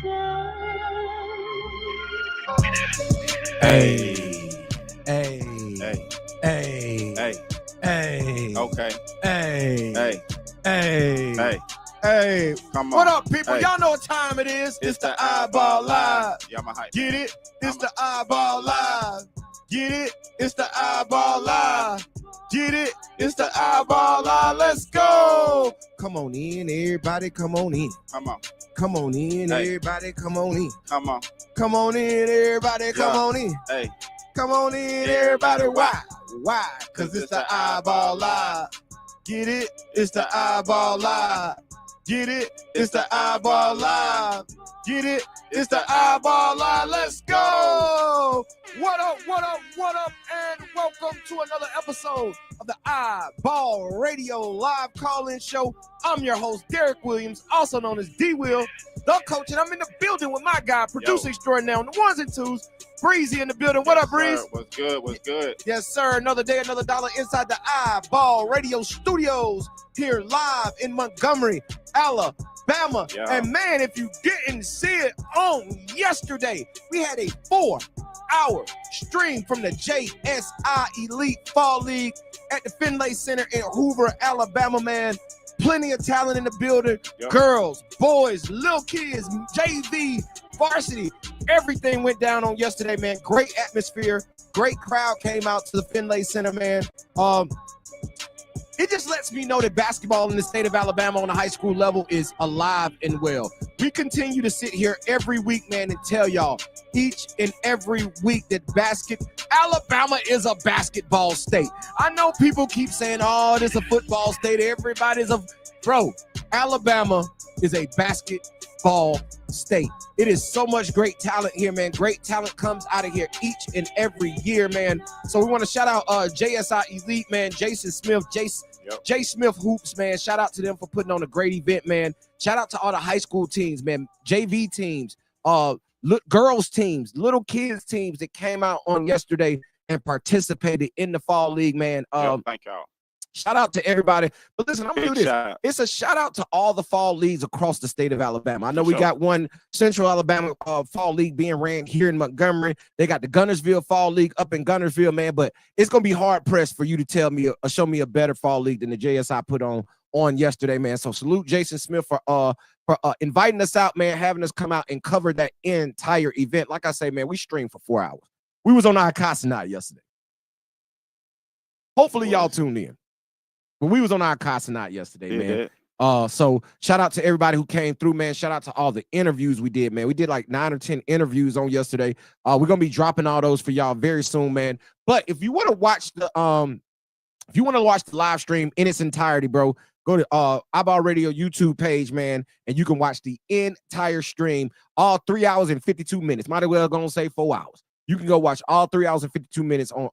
Hey, Hey, hey, hey, hey, hey, okay, hey, hey, hey, hey, hey. come on. What up, people? Hey. Y'all know what time it is. It's the the iBall Live. Yeah, I'm a hype. Get it? It's I'm the iBall Live. Get it? It's the iBall Live. Get it? It's the iBall Live. Let's go. Come on in, everybody. Come on in. Come on, Come on in, Hey. everybody. Come on in. come on, Come on in, everybody. Come Yeah. on in. hey, Come on in, everybody. Why? Why? Because it's the iBall Live. Get it? It's the iBall Live. Get it? It's the iBall Live. Get it? It's the iBall Live. Let's go. What up, what up, what up, and welcome to another episode of the iBall Radio Live Call-In Show. I'm your host, Derek Williams, also known as D-Will, the coach, and I'm in the building with my guy, producer extraordinaire on the ones and twos, Breezy in the building. What up, Breeze? What's good? What's good? Yes, sir. Another day, another dollar inside the iBall Radio Studios here live in Montgomery, Alabama. Yeah. And man, if you didn't see it on yesterday, we had a 4-hour stream from the JSI Elite Fall League at the Finlay Center in Hoover, Alabama, man. Plenty of talent in the building. Yep. Girls, boys, little kids, JV, varsity. Everything went down on yesterday, man. Great atmosphere. Great crowd came out to the Finlay Center, man. It just lets me know that basketball in the state of Alabama on the high school level is alive and well. We continue to sit here every week, man, and tell y'all each and every week that Alabama is a basketball state. I know people keep saying, oh, this is a football state. Bro, Alabama is a basketball state. It is so much great talent here, man. Great talent comes out of here each and every year, man. So we want to shout out JSI Elite, man, Jason Smith, Jay Smith Hoops, man. Shout out to them for putting on a great event, man. Shout out to all the high school teams, man, JV teams, girls teams, little kids teams that came out on yesterday and participated in the fall league, man. Thank y'all. Shout out to everybody. But listen, I'm going to do this. Shout. It's a shout out to all the fall leagues across the state of Alabama. I know For we sure. got one Central Alabama fall league being ran here in Montgomery. They got the Gunnersville Fall League up in Gunnersville, man. But it's going to be hard pressed for you to tell me or show me a better fall league than the JSI put on yesterday, man. So salute Jason Smith for inviting us out, man, having us come out and cover that entire event. Like I say, man, we streamed for 4 hours. We was on iCassanite yesterday. Hopefully y'all tuned in. But we was on iCassanite yesterday, man. So shout out to everybody who came through, man. Shout out to all the interviews we did, man. We did like 9 or 10 interviews on yesterday. We're gonna be dropping all those for y'all very soon, man. But if you want to watch the live stream in its entirety, bro, go to iBall Radio YouTube page, man, and you can watch the entire stream, all 3 hours and 52 minutes. Might as well gonna say 4 hours. You can go watch all 3 hours and 52 minutes on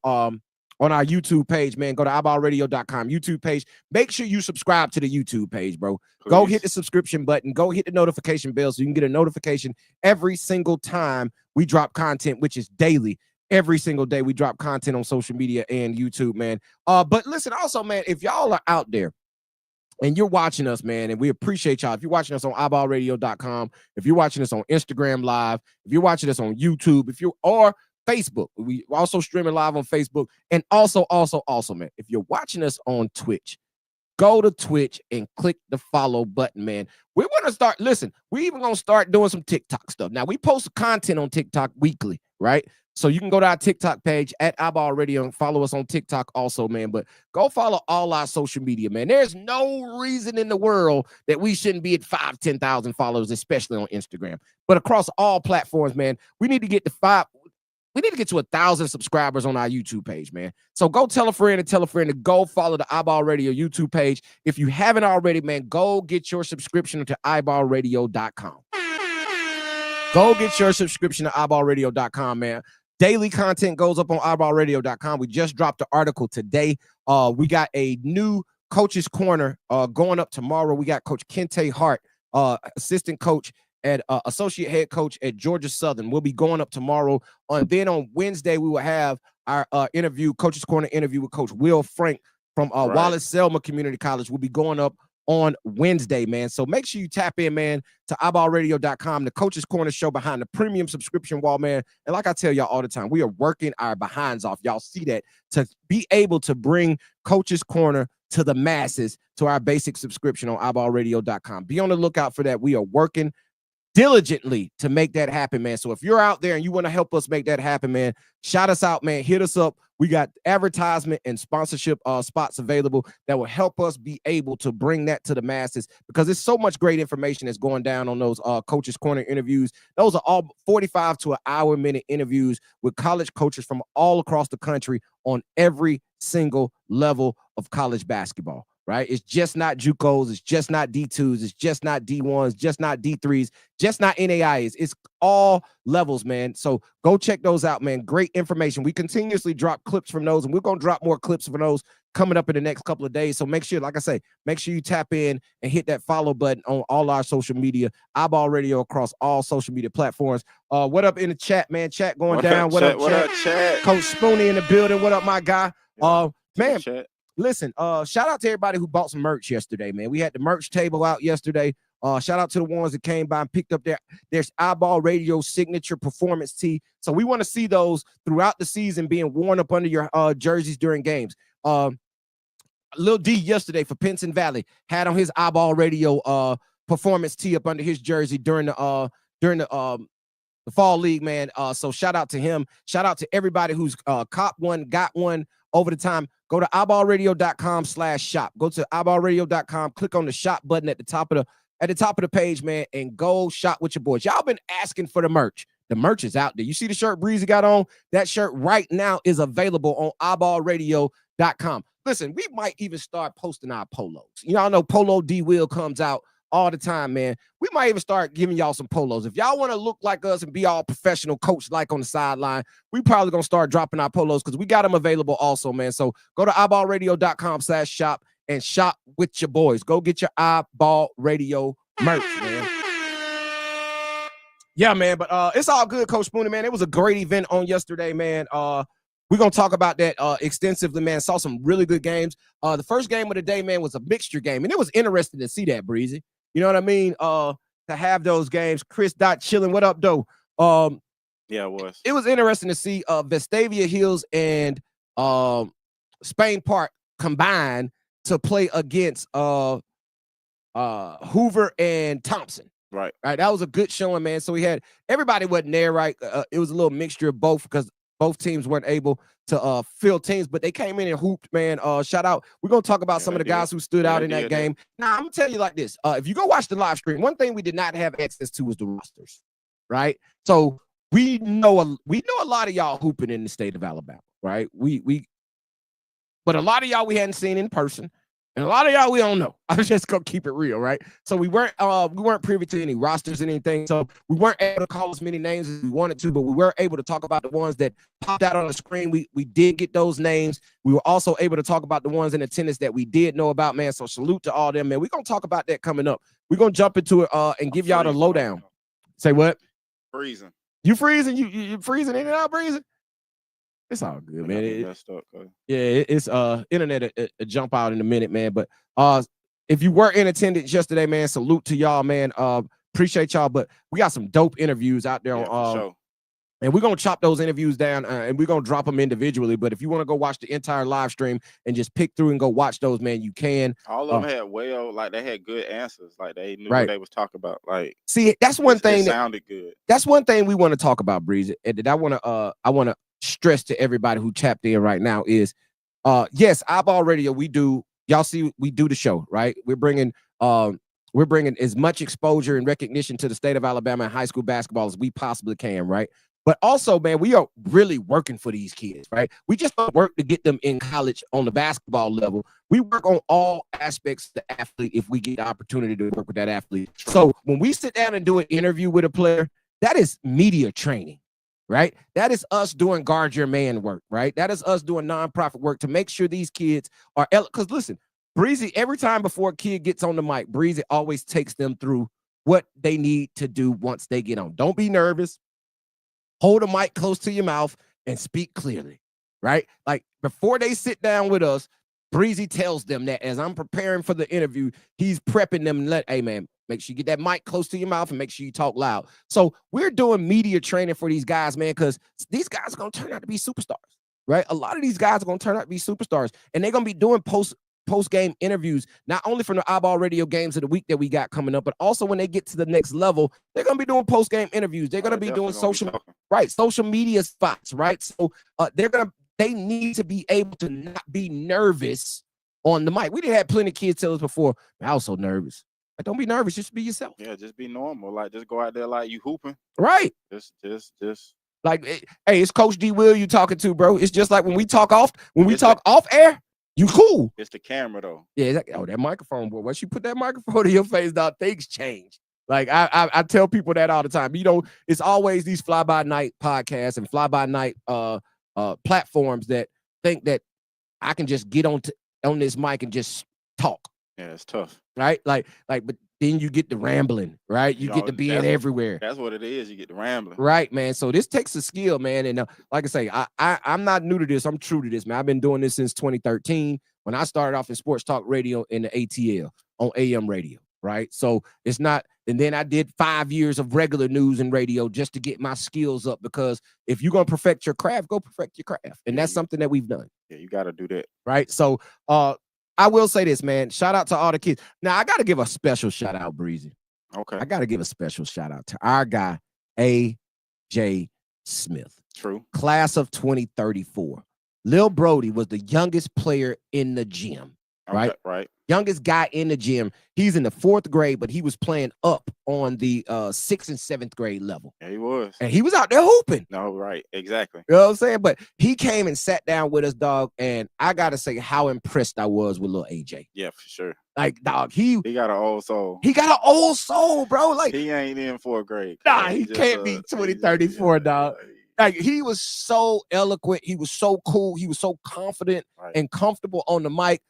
our YouTube page, man. Go to iBallRadio.com YouTube page. Make sure you subscribe to the YouTube page, bro. Please. Go hit the subscription button. Go hit the notification bell so you can get a notification every single time we drop content, which is daily. Every single day we drop content on social media and YouTube, man. But listen, also, man, if y'all are out there and you're watching us, man, and we appreciate y'all. If you're watching us on iBallRadio.com, if you're watching us on Instagram Live, if you're watching us on YouTube, or Facebook. We also streaming live on Facebook. And also, man, if you're watching us on Twitch, go to Twitch and click the follow button, man. We want to start, listen, we even going to start doing some TikTok stuff. Now, we post content on TikTok weekly, right? So you can go to our TikTok page at iBall Radio and follow us on TikTok also, man. But go follow all our social media, man. There's no reason in the world that we shouldn't be at 5,000, 10,000 followers, especially on Instagram. But across all platforms, man, we need to get to 1,000 subscribers on our YouTube page, man. So go tell a friend to go follow the iBall Radio YouTube page. If you haven't already, man, go get your subscription to iBallRadio.com. Go get your subscription to iBallRadio.com, man. Daily content goes up on iBallRadio.com. We just dropped the article today. We got a new Coach's Corner going up tomorrow. We got Coach Kente Hart, assistant coach at associate head coach at Georgia Southern. We'll be going up tomorrow. Then on Wednesday, we will have our Coach's Corner interview with Coach Will Frank from Wallace Selma Community College. We'll be going up on Wednesday, man. So make sure you tap in, man, to iBallRadio.com, the Coach's Corner show behind the premium subscription wall, man. And like I tell y'all all the time, we are working our behinds off. Y'all see that, to be able to bring Coach's Corner to the masses, to our basic subscription on iBallRadio.com. Be on the lookout for that. We are working diligently to make that happen, man. So if you're out there and you want to help us make that happen, man, shout us out, man. Hit us up. We got advertisement and sponsorship spots available that will help us be able to bring that to the masses, because there's so much great information that's going down on those Coach's Corner interviews. Those are all 45 to an hour minute interviews with college coaches from all across the country on every single level of college basketball. Right? It's just not JUCOs. It's just not D2s. It's just not D1s, just not D3s, just not NAIs. It's all levels, man. So go check those out, man. Great information. We continuously drop clips from those, and we're going to drop more clips from those coming up in the next couple of days. So make sure, like I say, make sure you tap in and hit that follow button on all our social media, iBall Radio across all social media platforms. What up in the chat, man? Chat going down. What up, chat? Coach Spoonie in the building. What up, my guy? Man. Listen, shout out to everybody who bought some merch yesterday, man. We had the merch table out yesterday. Shout out to the ones that came by and picked up there's iBall Radio signature performance tee. So we want to see those throughout the season being worn up under your jerseys during games. Lil D yesterday for Pinson Valley had on his iBall Radio performance tee up under his jersey during the fall league, man. So shout out to him. Shout out to everybody who's caught one, got one over the time. Go to iBallRadio.com/shop. Go to iBallRadio.com, click on the shop button at the top of the page, man, and go shop with your boys. Y'all been asking for the merch. The merch is out there. You see the shirt Breezy got on? That shirt right now is available on iBallRadio.com. Listen, we might even start posting our polos. Y'all know Polo D Will comes out all the time, man. We might even start giving y'all some polos. If y'all want to look like us and be all professional coach like on the sideline, we probably gonna start dropping our polos because we got them available also, man. So go to iBallRadio.com/shop and shop with your boys. Go get your iBall Radio merch, man. Yeah, man, but it's all good, Coach Spoonie, man. It was a great event on yesterday, man. We're going to talk about that extensively, man. Saw some really good games. The first game of the day, man, was a mixture game, and it was interesting to see that, Breezy. You know what I mean? To have those games. Chris Dot chilling. What up, though? Yeah, it was. It was interesting to see Vestavia Hills and Spain Park combine to play against Hoover and Thompson. Right. That was a good showing, man. So we had everybody wasn't there, right? It was a little mixture of both because both teams weren't able to fill teams, but they came in and hooped, man. Shout out. We're going to talk about some of the guys who stood out in that game. Now, I'm going to tell you like this. If you go watch the live stream, one thing we did not have access to was the rosters, right? So we know a lot of y'all hooping in the state of Alabama, right? But a lot of y'all we hadn't seen in person. And a lot of y'all we don't know. I'm just gonna keep it real, right? So we weren't privy to any rosters or anything. So we weren't able to call as many names as we wanted to, but we were able to talk about the ones that popped out on the screen. We did get those names. We were also able to talk about the ones in attendance that we did know about, man. So salute to all them, man. We're gonna talk about that coming up. We're gonna jump into it and give y'all the lowdown. Say what? Freezing. You freezing? You freezing in and out, breezing? It's all good, man. It's internet a jump out in a minute, man. But if you were in attendance yesterday, man, salute to y'all, man. Appreciate y'all. But we got some dope interviews out there and we're gonna chop those interviews down and we're gonna drop them individually. But if you want to go watch the entire live stream and just pick through and go watch those, man, you can. All of them had they had good answers. Like they knew what they was talking about. Like, see, that's one thing that sounded good. That's one thing we want to talk about, Breezy, and that I want to stress to everybody who tapped in right now is yes, iBall Radio, we do the show, right? We're bringing as much exposure and recognition to the state of Alabama and high school basketball as we possibly can, right? But also, man, we are really working for these kids, right? We just don't work to get them in college on the basketball level. We work on all aspects of the athlete if we get the opportunity to work with that athlete. So when we sit down and do an interview with a player, that is media training. Right? That is us doing guard your man work, right? That is us doing nonprofit work to make sure these kids are, because listen, Breezy, every time before a kid gets on the mic, Breezy always takes them through what they need to do once they get on. Don't be nervous. Hold the mic close to your mouth and speak clearly, right? Like before they sit down with us, Breezy tells them that as I'm preparing for the interview, he's prepping them and hey man, make sure you get that mic close to your mouth and make sure you talk loud. So we're doing media training for these guys, man, because these guys are going to turn out to be superstars, right? A lot of these guys are going to turn out to be superstars, and they're going to be doing post-game interviews, not only from the iBall radio games of the week that we got coming up, but also when they get to the next level, they're going to be doing post-game interviews. They're going to be doing social media spots, right? So they need to be able to not be nervous on the mic. We didn't have plenty of kids tell us before, I was so nervous. Like, don't be nervous, just be yourself. Yeah, just be normal. Like, just go out there like you hooping. Right. Just like, hey, it's Coach D Will you talking to, bro. It's just like when we talk off air, you cool. It's the camera though. Yeah, that microphone, boy. Once you put that microphone in your face, dog, things change. Like I tell people that all the time. You know, it's always these fly-by-night podcasts and fly-by-night platforms that think that I can just get on this mic and just talk. Yeah, it's tough. Right? Like, but then you get the rambling, right? You get to being everywhere. That's what it is. You get the rambling. Right, man. So this takes a skill, man. And like I say, I'm not new to this. I'm true to this, man. I've been doing this since 2013 when I started off in sports talk radio in the ATL on AM radio, right? So it's not, and then I did 5 years of regular news and radio just to get my skills up, because if you're going to perfect your craft, go perfect your craft. And that's something that we've done. Yeah, you got to do that. Right? So I will say this, man. Shout out to all the kids. Now, I got to give a special shout out, Breezy. Okay. I got to give a special shout out to our guy, A.J. Smith. True. Class of 2034. Lil Brody was the youngest player in the gym, right? Okay, right. Youngest guy in the gym. He's in the 4th grade, but he was playing up on the 6th and 7th grade level. Yeah, he was. And he was out there hooping. No, right. Exactly. You know what I'm saying? But he came and sat down with us, dog, and I got to say how impressed I was with little AJ. Yeah, for sure. Like, dog, he got an old soul. He got an old soul, bro. Like, he ain't in 4th grade. Nah, he can't be 2034, dog. Like, he was so eloquent. He was so cool. He was so confident and comfortable on the mic.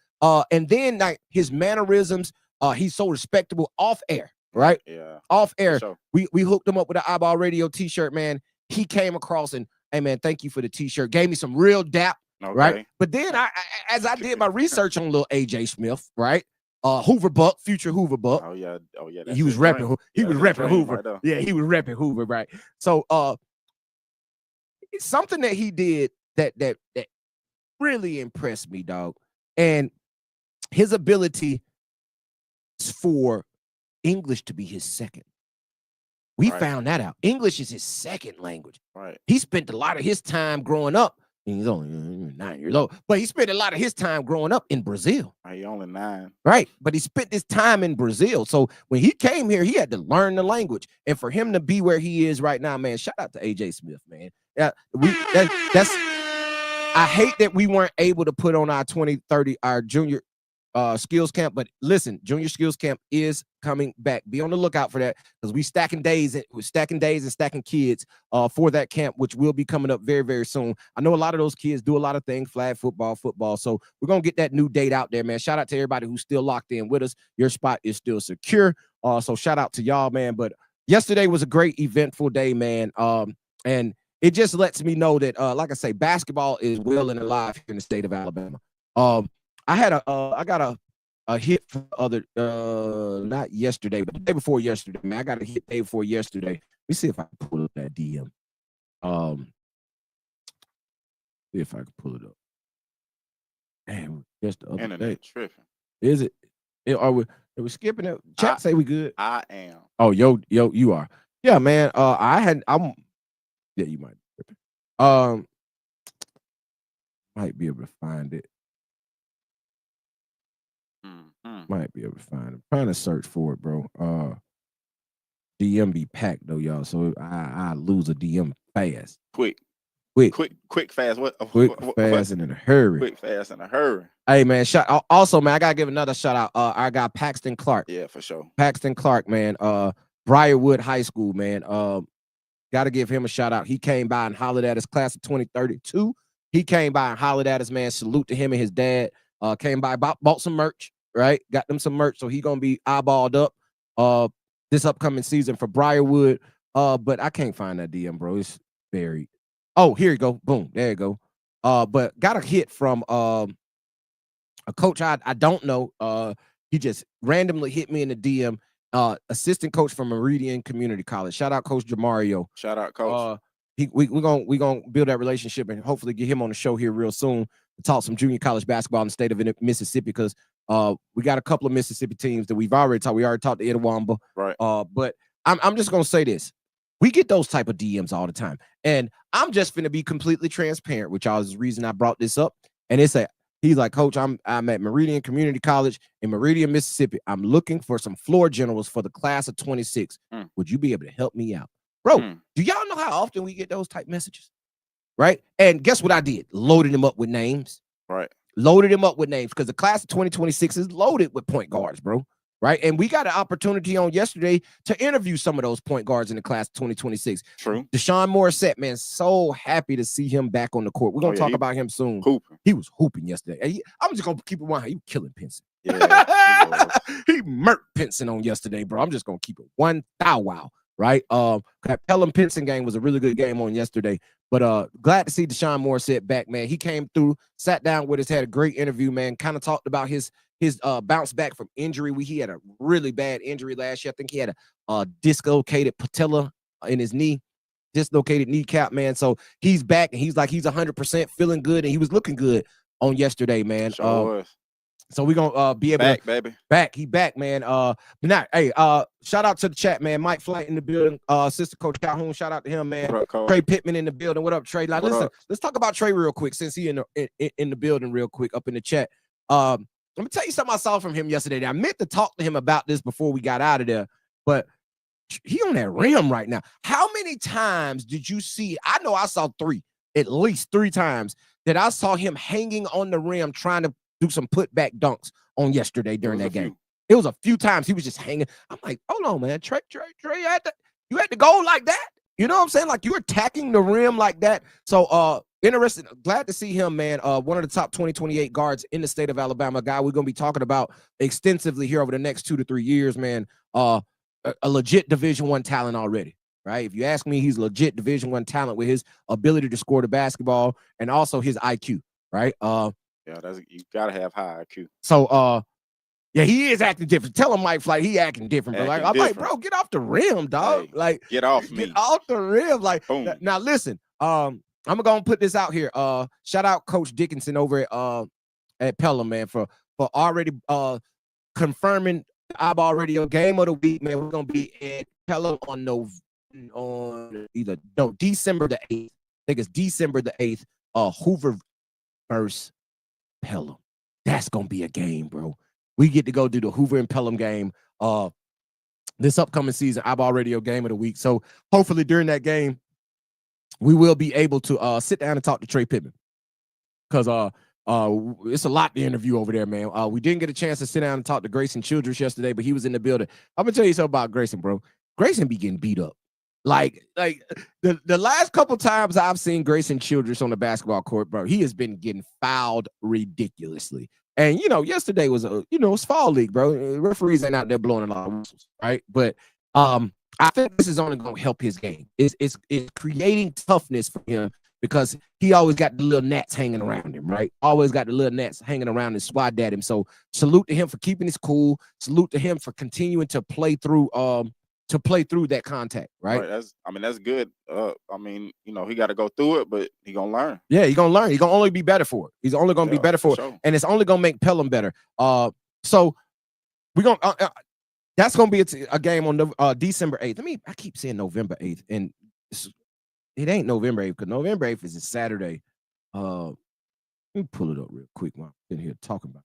And then like his mannerisms, he's so respectable off air, right? Yeah. Off air. Sure. We hooked him up with an iBall radio t-shirt, man. He came across and, hey man, thank you for the t-shirt. Gave me some real dap, right? But then as I did my research on little AJ Smith, right? Hoover Buck, future Hoover Buck. Oh yeah. He was repping. He was repping Hoover. Right, yeah, he was repping Hoover, right? So it's something that he did that really impressed me, dog. And his ability for English to be his second. We found that out. English is his second language. Right. He spent a lot of his time growing up. He's only 9 years old, but he spent a lot of his time growing up in Brazil. He only 9. Right. But he spent this time in Brazil. So when he came here, he had to learn the language. And for him to be where he is right now, man, shout out to AJ Smith, man. Yeah, I hate that we weren't able to put on our 2030, our junior skills camp, but listen, junior skills camp is coming back. Be on the lookout for that, because we're stacking days and stacking kids for that camp, which will be coming up very, very soon. I know a lot of those kids do a lot of things, flag football. So we're gonna get that new date out there, man. Shout out to everybody who's still locked in with us. Your spot is still secure. So shout out to y'all, man. But yesterday was a great eventful day, man. And it just lets me know that, like I say, basketball is well and alive here in the state of Alabama. I got a hit for not yesterday, but the day before yesterday, man. I got a hit day before yesterday. Let me see if I can pull up that DM. See if I can pull it up. Man, just the other day. Tripping. Is it? Are we skipping it? Chat say we good. I am. Oh, yo, you are. Yeah, man. Yeah, you might. Might be able to find it. Might be able to find it. I'm trying to search for it, bro. DM be packed though, y'all. So I lose a DM fast. Quick, fast. What? Fast and in a hurry. Quick, fast, in a hurry. Hey man, also, man, I gotta give another shout out. Our guy Paxton Clark. Yeah, for sure. Paxton Clark, man. Briarwood High School, man. Gotta give him a shout out. He came by and hollered at us, class of 2032. He came by and hollered at us, man. Salute to him and his dad. Came by, bought some merch, right? Got them some merch, so he gonna be eyeballed up this upcoming season for Briarwood. But I can't find that DM, bro. It's buried. Oh, here you go. Boom, there you go. But got a hit from a coach I don't know. He just randomly hit me in the DM. Assistant coach from Meridian Community College. Shout out Coach Jamario. Shout out, Coach. We gonna build that relationship and hopefully get him on the show here real soon to talk some junior college basketball in the state of Mississippi, because we got a couple of Mississippi teams that we've already talked. We already talked to Itawamba. Right. But I'm just gonna say this. We get those type of DMs all the time. And I'm just gonna be completely transparent with y'all. Is the reason I brought this up. And he's like, Coach, I'm at Meridian Community College in Meridian, Mississippi. I'm looking for some floor generals for the class of 26. Would you be able to help me out? Bro, do y'all know how often we get those type messages? Right? And guess what I did? Loaded them up with names. Right. Loaded them up with names, because the class of 2026 is loaded with point guards, bro. Right? And we got an opportunity on yesterday to interview some of those point guards in the class of 2026. True. Deshaun Morissette, man, so happy to see him back on the court. We're going to talk about him soon. Hooping. He was hooping yesterday. I'm just going to keep it 100. He was killing Pinson. Yeah, he murked Pinson on yesterday, bro. I'm just going to keep it 1,000. Right. That Pelham Pinson game was a really good game on yesterday. But glad to see Deshaun Morissette back, man. He came through, sat down with us, had a great interview, man. Kind of talked about his bounce back from injury. He had a really bad injury last year. I think he had a dislocated patella in his knee, dislocated kneecap, man. So he's back, and he's 100% feeling good, and he was looking good on yesterday, man. Sure was. So we're gonna be able to baby. He back, man. But now, hey, shout out to the chat, man. Mike Flight in the building, Sister Coach Calhoun, shout out to him, man. What up, Trey Pittman in the building. What up, Trey? Like, listen, let's talk about Trey real quick, since he in the building real quick up in the chat. Let me tell you something I saw from him yesterday. I meant to talk to him about this before we got out of there, but he on that rim right now. How many times did you see? I know I saw at least three times that I saw him hanging on the rim trying to do some putback dunks on yesterday during that game. It was a few times he was just hanging. I'm like, hold on, man. Trey, you had to go like that. You know what I'm saying? Like, you're attacking the rim like that. So interested, glad to see him, man. One of the top 2028 guards in the state of Alabama, a guy we're gonna be talking about extensively here over the next 2 to 3 years, man. A legit Division I talent already. Right. If you ask me, he's legit Division I talent with his ability to score the basketball and also his IQ. Right. Yeah, you gotta have high IQ. So yeah, he is acting different. Tell him Mike Flight, he acting different, bro. I'm like, bro, get off the rim, dog. Hey, like, get off me. Get off the rim. Like, now listen, I'm gonna put this out here. Shout out Coach Dickinson over at Pelham, man, for already confirming the iBall Radio game of the week, man. We're gonna be at Pelham on December the 8th. I think it's December the 8th. Hoover versus Pelham. That's gonna be a game, bro. We get to go do the Hoover and Pelham game this upcoming season, iBall Radio game of the week. So hopefully during that game, we will be able to sit down and talk to Trey Pittman, because it's a lot to interview over there, man. We didn't get a chance to sit down and talk to Grayson Childress yesterday, but he was in the building. I'm gonna tell you something about Grayson, bro. Grayson be getting beat up. Like the last couple times I've seen Grayson Childress on the basketball court, bro, he has been getting fouled ridiculously. And yesterday was it's fall league, bro. Referees ain't out there blowing a lot of whistles, right? But I think this is only gonna help his game. It's creating toughness for him, because he always got the little gnats hanging around him, right? Always got the little gnats hanging around and swat at him. So salute to him for keeping his cool. Salute to him for continuing to play through that contact, right? That's good. He got to go through it, but he gonna learn. Yeah, he gonna learn. He gonna only be better for it. He's only gonna be better for it, sure. And it's only gonna make Pelham better. So we're gonna that's gonna be a game on December 8th. I keep saying November 8th, and it ain't November 8th, because November 8th is a Saturday. Let me pull it up real quick while I'm sitting here talking about it.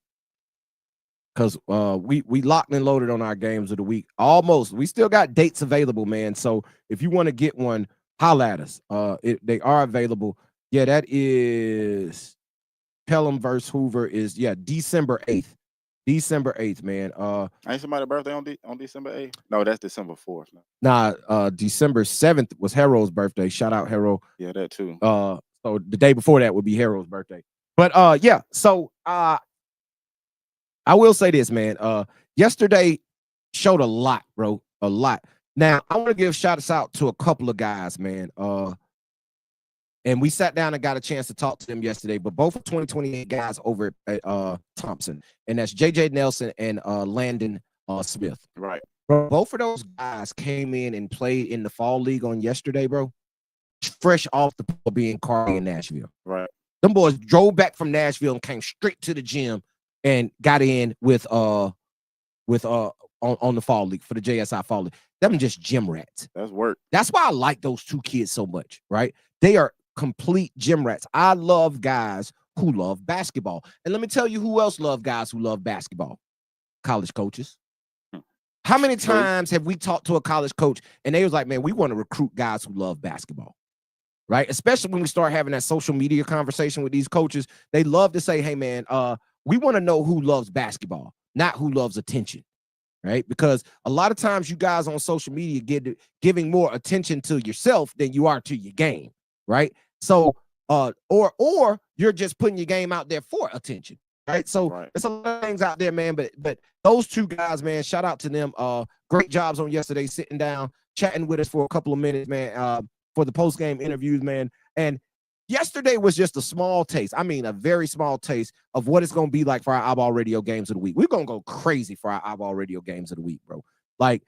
Because we locked and loaded on our games of the week. Almost. We still got dates available, man. So if you want to get one, holla at us. They are available. Yeah, that is Pelham versus Hoover is December 8th. December 8th, man. Ain't somebody's birthday on December 8th? No, that's December 4th. Nah, December 7th was Harold's birthday. Shout out Harold. Yeah, that too. So the day before that would be Harold's birthday. But so I will say this, man. Yesterday showed a lot, bro. A lot. Now, I want to give shout outs out to a couple of guys, man. And we sat down and got a chance to talk to them yesterday. But both of 2028 guys over at Thompson, and that's JJ Nelson and Landon Smith. Right. Bro, both of those guys came in and played in the fall league on yesterday, bro. Fresh off the ball being Carly in Nashville. Right. Them boys drove back from Nashville and came straight to the gym and got in with on the fall league for the JSI fall league. Them just gym rats. That's work. That's why I like those two kids so much, right? They are complete gym rats. I love guys who love basketball. And let me tell you who else love guys who love basketball. College coaches. How many times have we talked to a college coach and they was like, man, we want to recruit guys who love basketball, right? Especially when we start having that social media conversation with these coaches. They love to say, hey, man, we want to know who loves basketball, not who loves attention, right? Because a lot of times you guys on social media giving more attention to yourself than you are to your game, right? So, or you're just putting your game out there for attention. Right. So there's a lot of things out there, man. But those two guys, man, shout out to them. Great jobs on yesterday, sitting down, chatting with us for a couple of minutes, man, for the post-game interviews, man. And yesterday was just a small taste. I mean, a very small taste of what it's going to be like for our iBall Radio games of the week. We're going to go crazy for our iBall Radio games of the week, bro. Like,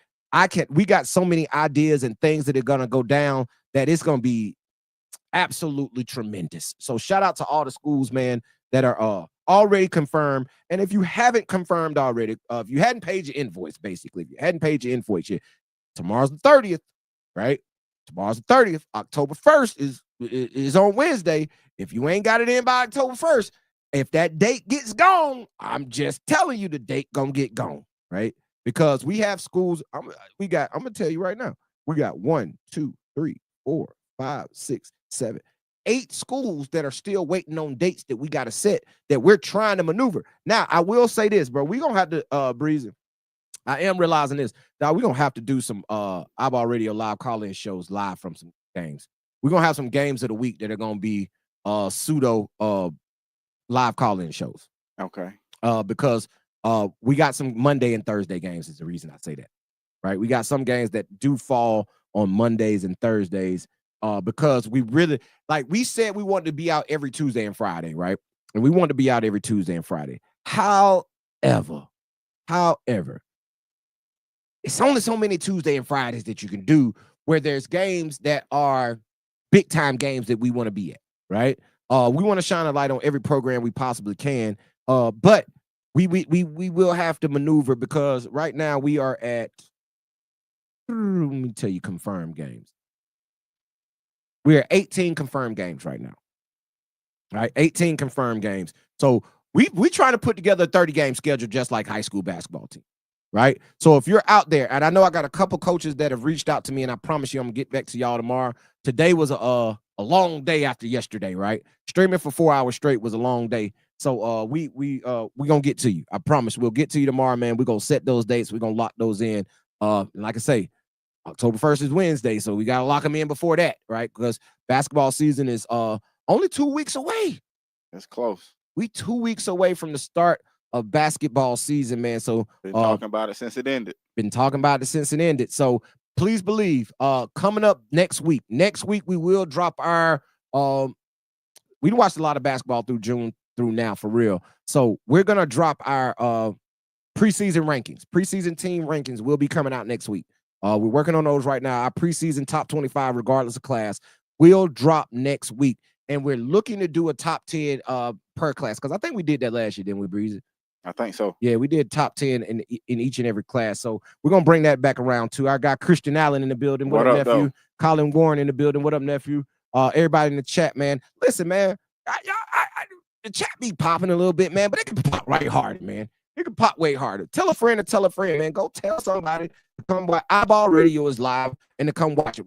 we got so many ideas and things that are going to go down that it's going to be absolutely tremendous. So shout out to all the schools, man, that are already confirmed. And if you haven't confirmed already, if you hadn't paid your invoice, basically, if you hadn't paid your invoice yet, tomorrow's the 30th, right? Tomorrow's the 30th. October 1st is on Wednesday. If you ain't got it in by October 1st, if that date gets gone, I'm just telling you the date gonna get gone, right? Because we have schools. I'm gonna tell you right now, we got 1, 2, 3, 4, 5, 6, 7, 8 schools that are still waiting on dates that we got to set that we're trying to maneuver. Now, I will say this, bro. We're going to have to, Breezy, I am realizing this. Now, we're going to have to do some iBall Radio live call-in shows live from some games. We're going to have some games of the week that are going to be pseudo live call-in shows. Okay. Because we got some Monday and Thursday games is the reason I say that, right? We got some games that do fall on Mondays and Thursdays. Because we really, like we said, we wanted to be out every Tuesday and Friday, right? And we wanted to be out every Tuesday and Friday. However, it's only so many Tuesday and Fridays that you can do where there's games that are big time games that we want to be at, right? We want to shine a light on every program we possibly can. But we will have to maneuver because right now we are at, let me tell you, confirmed games. We're at 18 confirmed games right now. All right, 18 confirmed games. So we trying to put together a 30-game schedule just like high school basketball team, right? So if you're out there, and I know I got a couple coaches that have reached out to me, and I promise you I'm going to get back to y'all tomorrow. Today was a long day after yesterday, right? Streaming for 4 hours straight was a long day. So we going to get to you. I promise we'll get to you tomorrow, man. We're going to set those dates. We're going to lock those in. Like I say, October 1st is Wednesday, so we got to lock them in before that, right? Because basketball season is only 2 weeks away. That's close. We 2 weeks away from the start of basketball season, man. So been talking about it since it ended. So please believe, coming up next week we will drop our we watched a lot of basketball through June through now for real. So we're gonna drop our preseason rankings. Preseason team rankings will be coming out next week. We're working on those right now. Our preseason top 25, regardless of class, will drop next week. And we're looking to do a top 10 per class. Because I think we did that last year, didn't we, Breezy? I think so. Yeah, we did top 10 in each and every class. So we're going to bring that back around, too. I got Christian Allen in the building. What up, nephew? Though? Colin Warren in the building. What up, nephew? Everybody in the chat, man. Listen, man, the chat be popping a little bit, man, but it can pop right hard, man. It can pop way harder. Tell a friend to tell a friend, man. Go tell somebody to come by. iBall Radio is live and to come watch it.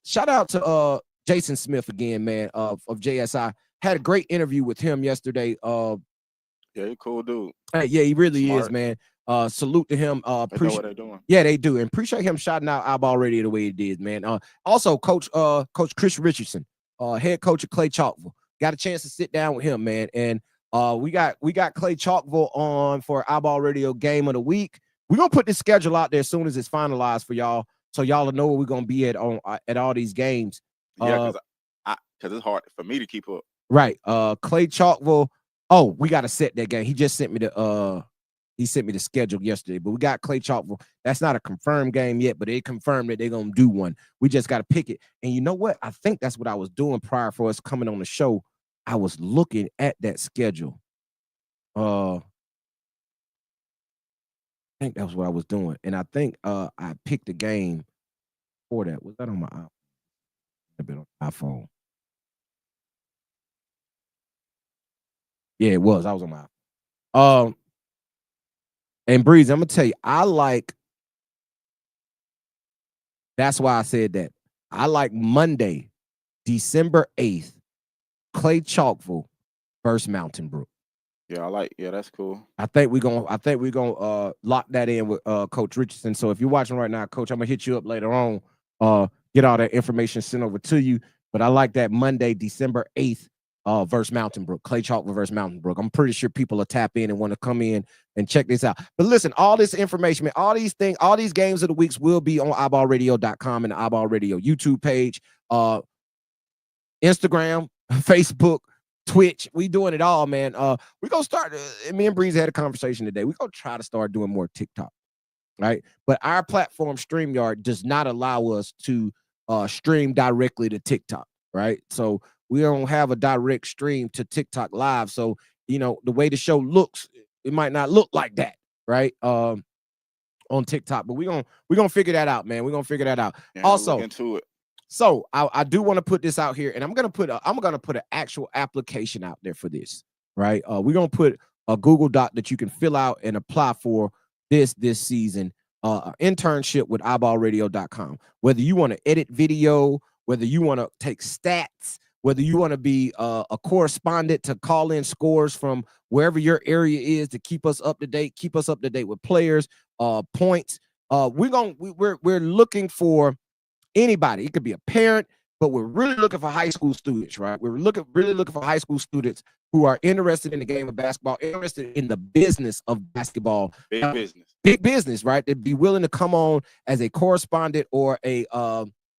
Shout out to Jason Smith again, man, of JSI. Had a great interview with him yesterday. Yeah, he's a cool dude. Yeah, he really is, man. Salute to him. They know what they're doing. Yeah, they do. And appreciate him shouting out iBall Radio the way he did, man. Also, Coach Chris Richardson, head coach of Clay Chalkville. Got a chance to sit down with him, man. And we got Clay Chalkville on for iBall Radio Game of the Week. We're gonna put this schedule out there as soon as it's finalized for y'all, so y'all will know where we're gonna be at all these games. Yeah, because because it's hard for me to keep up. Right. Clay Chalkville. Oh, we got to set that game. He just sent me the schedule yesterday, but we got Clay Chalkville. That's not a confirmed game yet, but they confirmed that they're gonna do one. We just got to pick it. And you know what? I think that's what I was doing prior for us coming on the show. I was looking at that schedule. I think that's what I was doing, and I think I picked a game for that. Was that on my iPhone? A bit on iPhone. Yeah, it was. I was on my iPhone. And Breeze, I'm gonna tell you, that's why I said that. I like Monday, December 8th, Clay Chalkville versus Mountain Brook. Yeah, that's cool. I think we're gonna lock that in with Coach Richardson. So if you're watching right now, Coach, I'm gonna hit you up later on. Get all that information sent over to you. But I like that Monday, December 8th, versus Mountain Brook, Clay Chalkville versus Mountain Brook. I'm pretty sure people will tap in and want to come in and check this out. But listen, all this information, man, all these things, all these games of the weeks will be on iBallRadio.com and the iBall Radio YouTube page, Instagram, Facebook, Twitch. We doing it all, man. We're gonna start. Me and Breeze had a conversation today. We're gonna try to start doing more TikTok, right? But our platform, StreamYard, does not allow us to stream directly to TikTok, right? So we don't have a direct stream to TikTok live. So, you know, the way the show looks, it might not look like that, right? On TikTok, but we're gonna figure that out, man. We're gonna figure that out. Yeah, also, look into it. So I do want to put this out here, and I'm gonna put an actual application out there for this, right? We're gonna put a Google Doc that you can fill out and apply for this season. Internship with iBallRadio.com. Whether you want to edit video, whether you want to take stats, whether you want to be a correspondent to call in scores from wherever your area is to keep us up to date with players, points. We're looking for anybody. It could be a parent, but we're really looking for high school students, right? We're really looking for high school students who are interested in the game of basketball, interested in the business of basketball. Big business, right? They'd be willing to come on as a correspondent or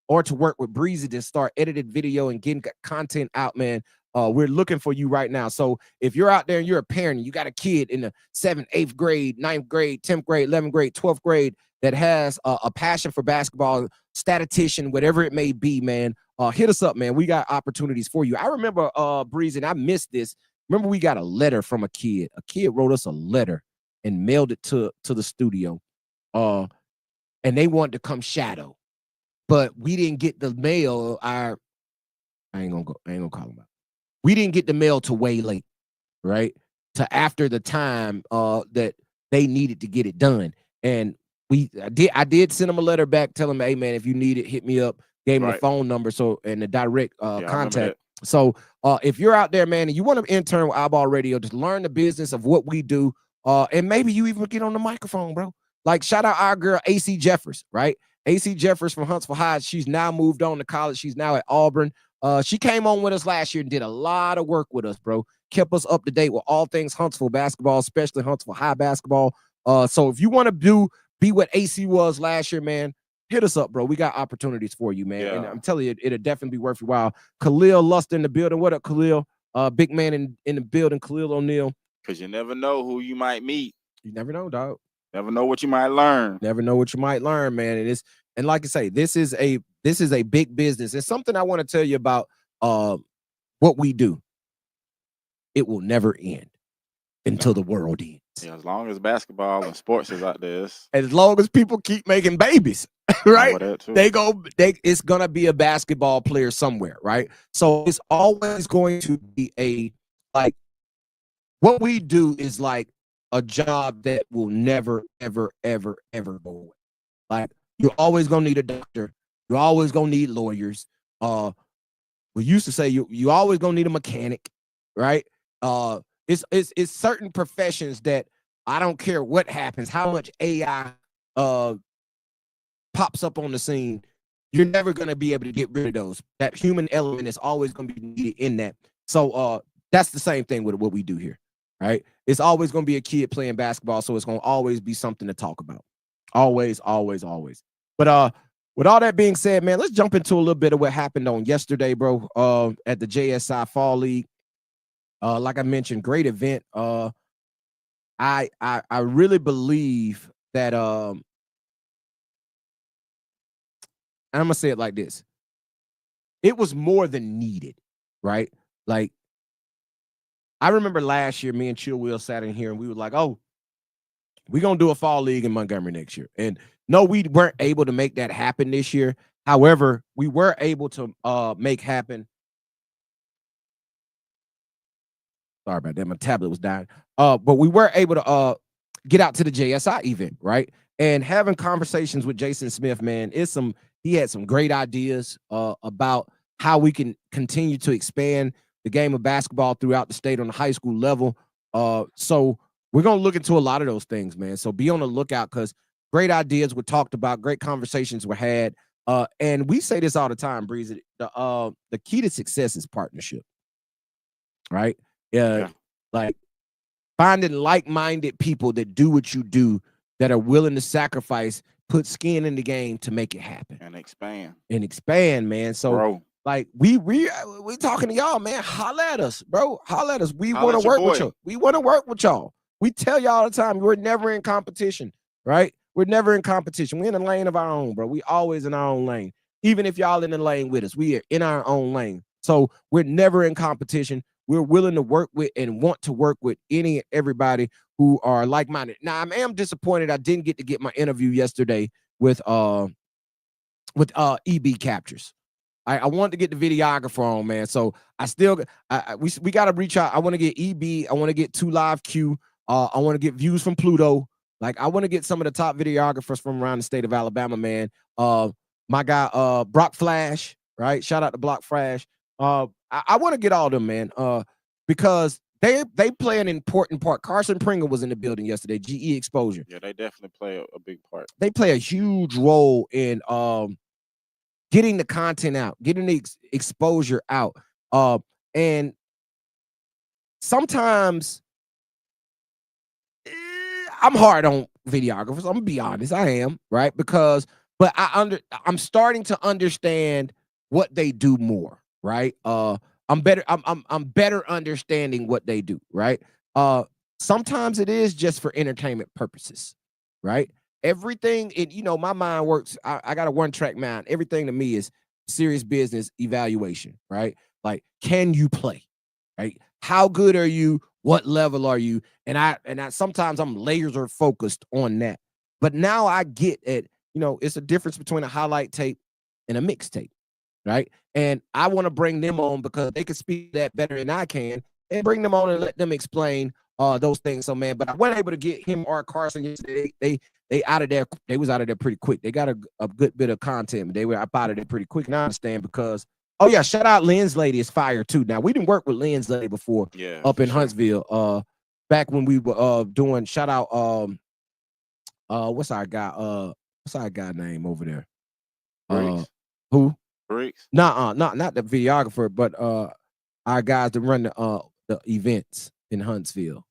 or to work with Breezy to start edited video and getting content out, man. We're looking for you right now. So if you're out there and you're a parent and you got a kid in the 7th, 8th grade, 9th grade, 10th grade, 11th grade, 12th grade that has a passion for basketball, statistician, whatever it may be, man, hit us up, man. We got opportunities for you. I remember, Breeze, and I missed this. Remember, we got a letter from a kid. A kid wrote us a letter and mailed it to the studio. And they wanted to come shadow, but we didn't get the mail. I ain't gonna call them out. We didn't get the mail till way late, right? To after the time that they needed to get it done. And I did send them a letter back telling them, hey man, if you need it, hit me up. Gave them the phone number and the direct contact. So if you're out there, man, and you want to intern with iBall Radio, just learn the business of what we do. And maybe you even get on the microphone, bro. Like shout out our girl AC Jeffers, right? AC Jeffers from Huntsville High. She's now moved on to college. She's now at Auburn. She came on with us last year and did a lot of work with us, bro. Kept us up to date with all things Huntsville basketball, especially Huntsville High basketball. So if you want to be what AC was last year, man, hit us up, bro. We got opportunities for you, man. And I'm telling you, it'll definitely be worth your while. Khalil Luster in the building. What up, Khalil? Big man in the building, Khalil O'Neal. Because you never know who you might meet. You never know, dog. Never know what you might learn. Never know what you might learn, man. And like I say, this is a big business. It's something I want to tell you about what we do. It will never end until the world ends. Yeah, as long as basketball and sports is out there. As long as people keep making babies, right? It's gonna be a basketball player somewhere, right? So it's always going to be what we do is like a job that will never, ever, ever, ever go away. Like you're always gonna need a doctor. You're always gonna need lawyers. We used to say you always gonna need a mechanic, right? It's certain professions that I don't care what happens, how much AI pops up on the scene, you're never gonna be able to get rid of those. That human element is always gonna be needed in that. So that's the same thing with what we do here, right? It's always gonna be a kid playing basketball, so it's gonna always be something to talk about. Always, always, always. But with all that being said, man, let's jump into a little bit of what happened on yesterday, bro. At the JSI Fall League. Like I mentioned, great event. I really believe that and I'm gonna say it like this. It was more than needed, right? Like, I remember last year, me and Chill Will sat in here and we were like, oh, we're gonna do a fall league in Montgomery next year. And no, we weren't able to make that happen this year. However, we were able to make happen. Sorry about that. My tablet was dying. But we were able to get out to the JSI event, right? And having conversations with Jason Smith, man, he had some great ideas about how we can continue to expand the game of basketball throughout the state on the high school level. So we're gonna look into a lot of those things, man. So be on the lookout, because great ideas were talked about, great conversations were had. And we say this all the time, Breezy. The key to success is partnership, right? Yeah. Like finding like-minded people that do what you do, that are willing to sacrifice, put skin in the game to make it happen and expand, man. So like we talking to y'all, man. Holla at us, bro. Holla at us. We want to work with y'all. We want to work with y'all. We tell y'all all the time, we're never in competition, right? We're never in competition. We're in a lane of our own, bro. We always in our own lane. Even if y'all in the lane with us, we are in our own lane. So we're never in competition. We're willing to work with and want to work with any and everybody who are like-minded. Now, I am disappointed I didn't get my interview yesterday with EB Captures. I wanted to get the videographer on, man. So I still we got to reach out. I want to get EB. I want to get 2 Live Q. I want to get views from Pluto. Like, I want to get some of the top videographers from around the state of Alabama, man. My guy Brock Flash, right? Shout out to Brock Flash. I want to get all of them, man, because they play an important part. Carson Pringle was in the building yesterday. GE Exposure. Yeah, they definitely play a big part. They play a huge role in getting the content out, getting the exposure out. And sometimes I'm hard on videographers. I'm gonna be honest, I am, right? But I'm starting to understand what they do more, right? I'm better understanding what they do, right? Sometimes it is just for entertainment purposes, right? Everything, my mind works. I got a one-track mind. Everything to me is serious business evaluation, right? Like, can you play, right? How good are you? What level are you? And I sometimes I'm laser focused on that. But now I get it. It's a difference between a highlight tape and a mixtape, right? And I want to bring them on because they can speak that better than I can, and bring them on and let them explain those things. So, man, but I wasn't able to get him or Carson yesterday. They out of there. They was out of there pretty quick. They got a good bit of content, but they were up out of there pretty quick. And I understand because, oh yeah, shout out Lynn's Lady is fire too. Now, we didn't work with Lynn's Lady before, up in Huntsville. Back when we were doing, shout out what's our guy name over there? Who? Briggs? Not the videographer, but our guys that run the events in Huntsville.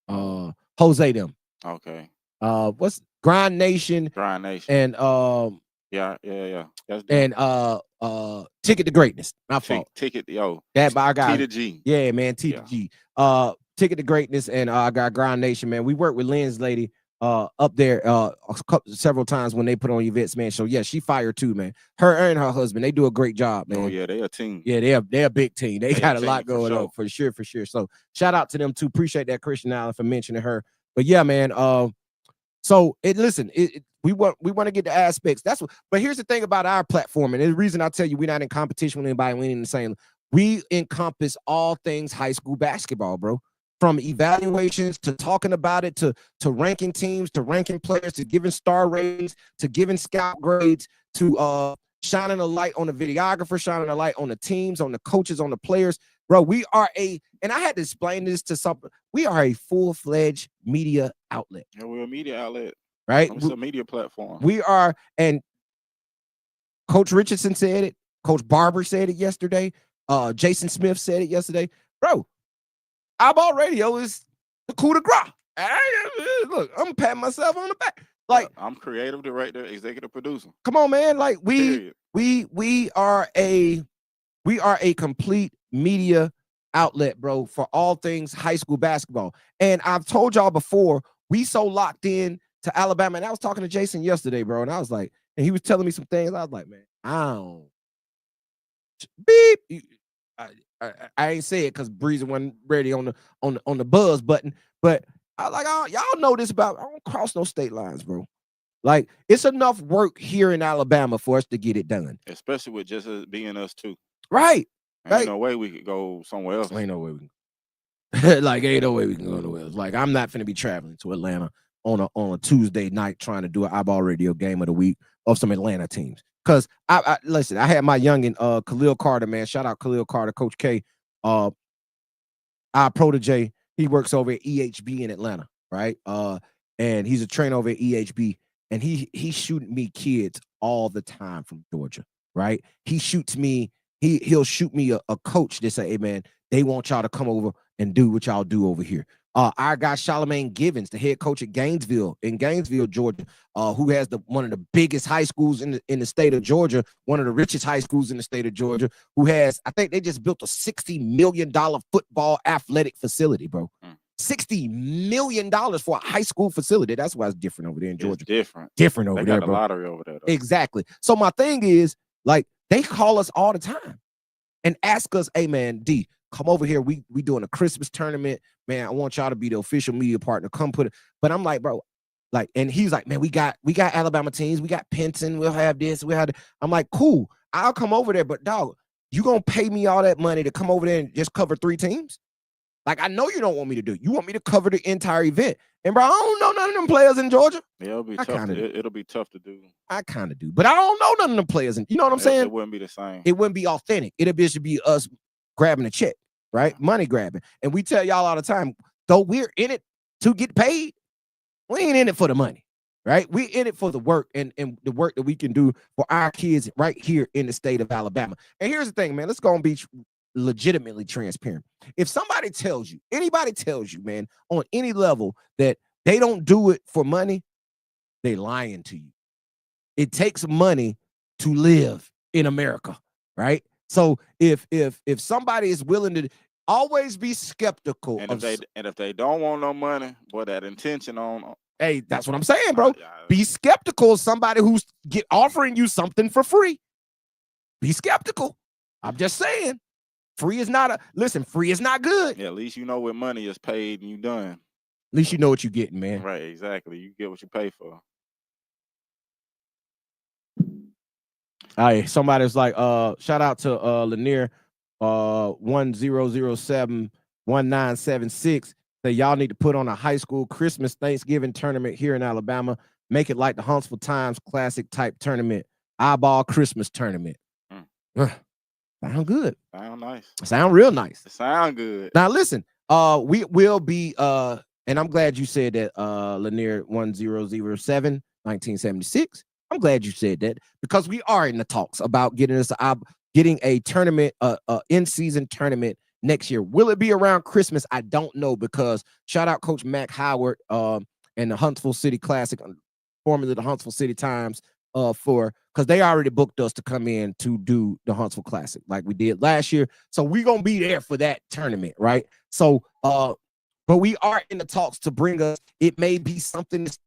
Jose them. Okay. What's Grind Nation? And yeah. That's and Ticket to Greatness. My fault. Ticket, yo. That by our guy. T to G. Yeah, man. T to G. Ticket to Greatness and our guy Grind Nation, man. We worked with Lynn's Lady up there several times when they put on events, man. So yeah, she fired too, man. Her and her husband, they do a great job, man. Oh yeah, they a team. Yeah, they're a big team. They got a lot going on for sure. So shout out to them too. Appreciate that, Christian Allen, for mentioning her. But yeah, man. So we want to get the aspects. But here's the thing about our platform, and the reason I tell you we're not in competition with anybody. We ain't in the same. We encompass all things high school basketball, bro. From evaluations to talking about it, to ranking teams, to ranking players, to giving star ratings, to giving scout grades, to shining a light on the videographer, shining a light on the teams, on the coaches, on the players. Bro, we are and I had to explain this to something. We are a full-fledged media outlet. Yeah, we're a media outlet. Right? It's a media platform. We are, and Coach Richardson said it. Coach Barber said it yesterday. Jason Smith said it yesterday. Bro, iBall Radio is the coup de grace. Look, I'm patting myself on the back. Like, I'm creative director, executive producer. Come on, man. Like Period. we are a complete media outlet, bro, for all things high school basketball. And I've told y'all before, we so locked in to Alabama. And I was talking to Jason yesterday, bro, and I was like, and he was telling me some things. I was like, man, I don't beep. I ain't say it because Breezy wasn't ready on the buzz button, but I like, y'all know this about, I don't cross no state lines, bro. Like, it's enough work here in Alabama for us to get it done. Especially with just being us two. Right. Ain't no way we could go somewhere else. Ain't no way we can. Like, ain't no way we can go nowhere else. Like, I'm not finna be traveling to Atlanta on a Tuesday night trying to do an iBall radio game of the week of some Atlanta teams. Because I listen, I had my youngin, Khalil Carter, man. Shout out Khalil Carter, Coach K. Our protege. He works over at EHB in Atlanta, right? And he's a trainer over at EHB. And he's shooting me kids all the time from Georgia, right? He shoots me, he'll shoot me a coach that say, hey, man, they want y'all to come over and do what y'all do over here. Our guy Charlemagne Givens, the head coach at Gainesville, Georgia, who has one of the biggest high schools in the state of Georgia, one of the richest high schools in the state of Georgia, who has, I think they just built a $60 million football athletic facility, bro. $60 million for a high school facility. That's why it's different over there in Georgia. It's different over there, bro. They got a lottery over there, though. Exactly. So my thing is, like, they call us all the time and ask us, hey, man, D, come over here. We doing a Christmas tournament. Man, I want y'all to be the official media partner. Come put it. But I'm like, bro, like, and he's like, man, we got Alabama teams. We got Penton. We'll have this. We'll have that. I'm like, cool. I'll come over there. But, dog, you going to pay me all that money to come over there and just cover 3 teams? Like, I know you don't want me to do. You want me to cover the entire event. And, bro, I don't know none of them players in Georgia. Yeah, it'll be tough. It'll be tough to do. I kind of do. But I don't know none of them players. You know what I'm saying? It wouldn't be the same. It wouldn't be authentic. It'll be us grabbing a check, right? Money grabbing. And we tell y'all all the time, though we're in it to get paid, we ain't in it for the money, right? We're in it for the work and the work that we can do for our kids right here in the state of Alabama. And here's the thing, man. Let's go and be legitimately transparent. If somebody tells you, anybody tells you, man, on any level that they don't do it for money, they lying to you. It takes money to live in America, right? So if somebody is willing to, always be skeptical. And if they don't want no money, boy, that intention on. Hey, that's what I'm saying, bro. Be skeptical of somebody who's offering you something for free. Be skeptical. I'm just saying. Free is not free is not good. Yeah, at least you know what money is paid and you done. At least you know what you're getting, man. Right, exactly. You get what you pay for. Hey, somebody's like, shout out to Lanier 1007-1976. Say y'all need to put on a high school Christmas Thanksgiving tournament here in Alabama. Make it like the Huntsville Times Classic type tournament. iBall Christmas tournament. Sound good. Sound nice. Sound real nice. Sound good. Now listen, we will be and I'm glad you said that, Lanier 1007-1976. I'm glad you said that because we are in the talks about getting a tournament, in-season tournament next year. Will it be around Christmas? I don't know, because shout out Coach Mac Howard and the Huntsville City Classic, formerly the Huntsville City Times, because they already booked us to come in to do the Huntsville Classic like we did last year. So we're gonna be there for that tournament, right? So but we are in the talks to bring us, it may be something to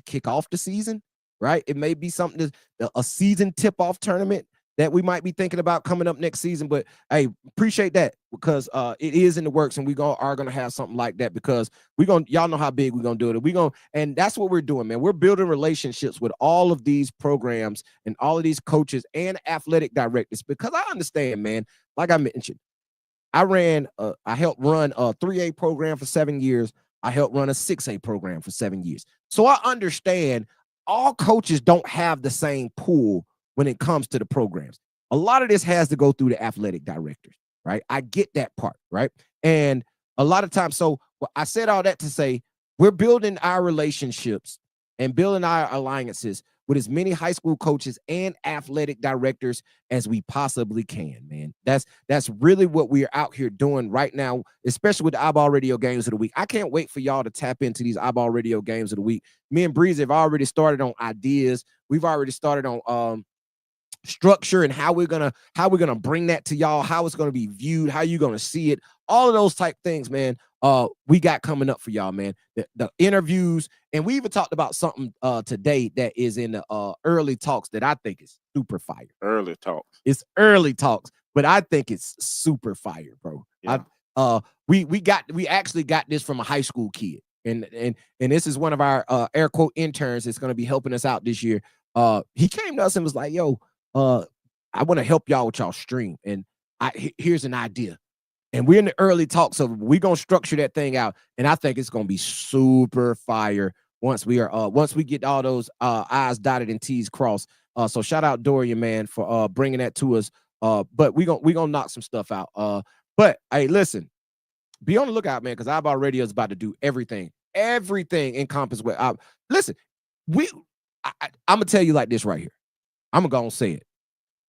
kick off the season, right? It may be something a season tip-off tournament that we might be thinking about coming up next season. But hey, appreciate that, because it is in the works, and we are gonna have something like that, because y'all know how big we're gonna do it. And that's what we're doing, man. We're building relationships with all of these programs and all of these coaches and athletic directors, because I understand, man, like I mentioned, I helped run a 3A program for 7 years. I helped run a 6A program for 7 years. So I understand all coaches don't have the same pool when it comes to the programs. A lot of this has to go through the athletic directors, right? I get that part, right? And a lot of times, so I said all that to say, we're building our relationships and building our alliances with as many high school coaches and athletic directors as we possibly can, man. That's really what we're out here doing right now, especially with the iBall Radio Games of the Week. I can't wait for y'all to tap into these iBall Radio Games of the Week. Me and Breezy have already started on ideas. We've already started on structure and how we're gonna bring that to y'all, how it's gonna be viewed, how you're gonna see it, all of those type things, man. We got coming up for y'all, man. The interviews, and we even talked about something today that is in the early talks that I think is super fire. Early talks. It's early talks, but I think it's super fire, bro. Yeah. We actually got this from a high school kid, and this is one of our air quote interns that's gonna be helping us out this year. He came to us and was like, yo, I want to help y'all with y'all stream, and here's an idea. And we're in the early talks, so we're gonna structure that thing out, and I think it's gonna be super fire once we get all those I's dotted and T's crossed. So shout out Dorian, man, for bringing that to us. But we gonna knock some stuff out. But hey, listen, be on the lookout, man, because iBall Radio is about to do everything encompassed with. Listen, I'm gonna tell you like this right here. I'm gonna say it.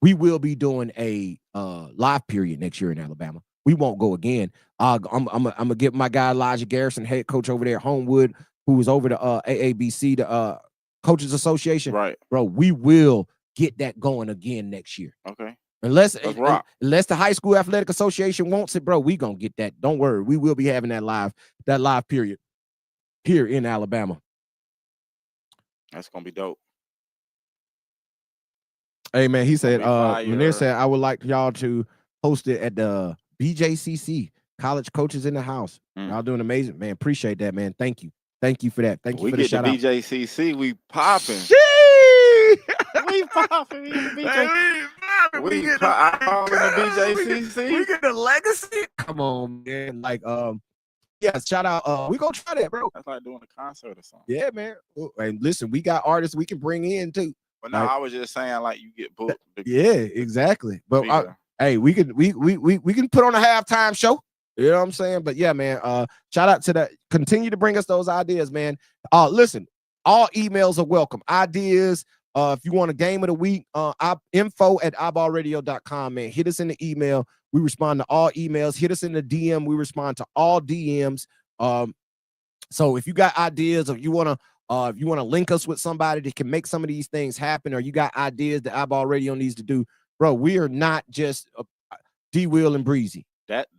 We will be doing a live period next year in Alabama. We won't go again. I'm gonna give my guy Elijah Garrison, head coach over there at Homewood, who was over the AABC, the Coaches Association. Right, bro. We will get that going again next year. Okay. Unless the High School Athletic Association wants it, bro, we gonna get that. Don't worry. We will be having that live period here in Alabama. That's gonna be dope. Hey man, he said, Munir said, I would like y'all to host it at the BJCC, College Coaches in the House. Y'all doing amazing, man. Appreciate that, man. Thank you for that. Thank you for the shout out. We get the BJCC, we popping. We popping. We BJCC. We get the legacy. Come on, man. Like, yeah, shout out. We gonna try that, bro. That's like doing a concert or something. Yeah, man. And listen, we got artists we can bring in too. But no, I was just saying, like, you get booked. Yeah, exactly. But hey, we can put on a halftime show. You know what I'm saying? But yeah, man. Shout out to that. Continue to bring us those ideas, man. Listen, all emails are welcome. Ideas. If you want a game of the week, info@iballradio.com, man. Hit us in the email. We respond to all emails. Hit us in the DM. We respond to all DMs. So if you got ideas, or if you want to link us with somebody that can make some of these things happen, or you got ideas that iBall Radio needs to do, bro, we are not just D-Will and Breezy.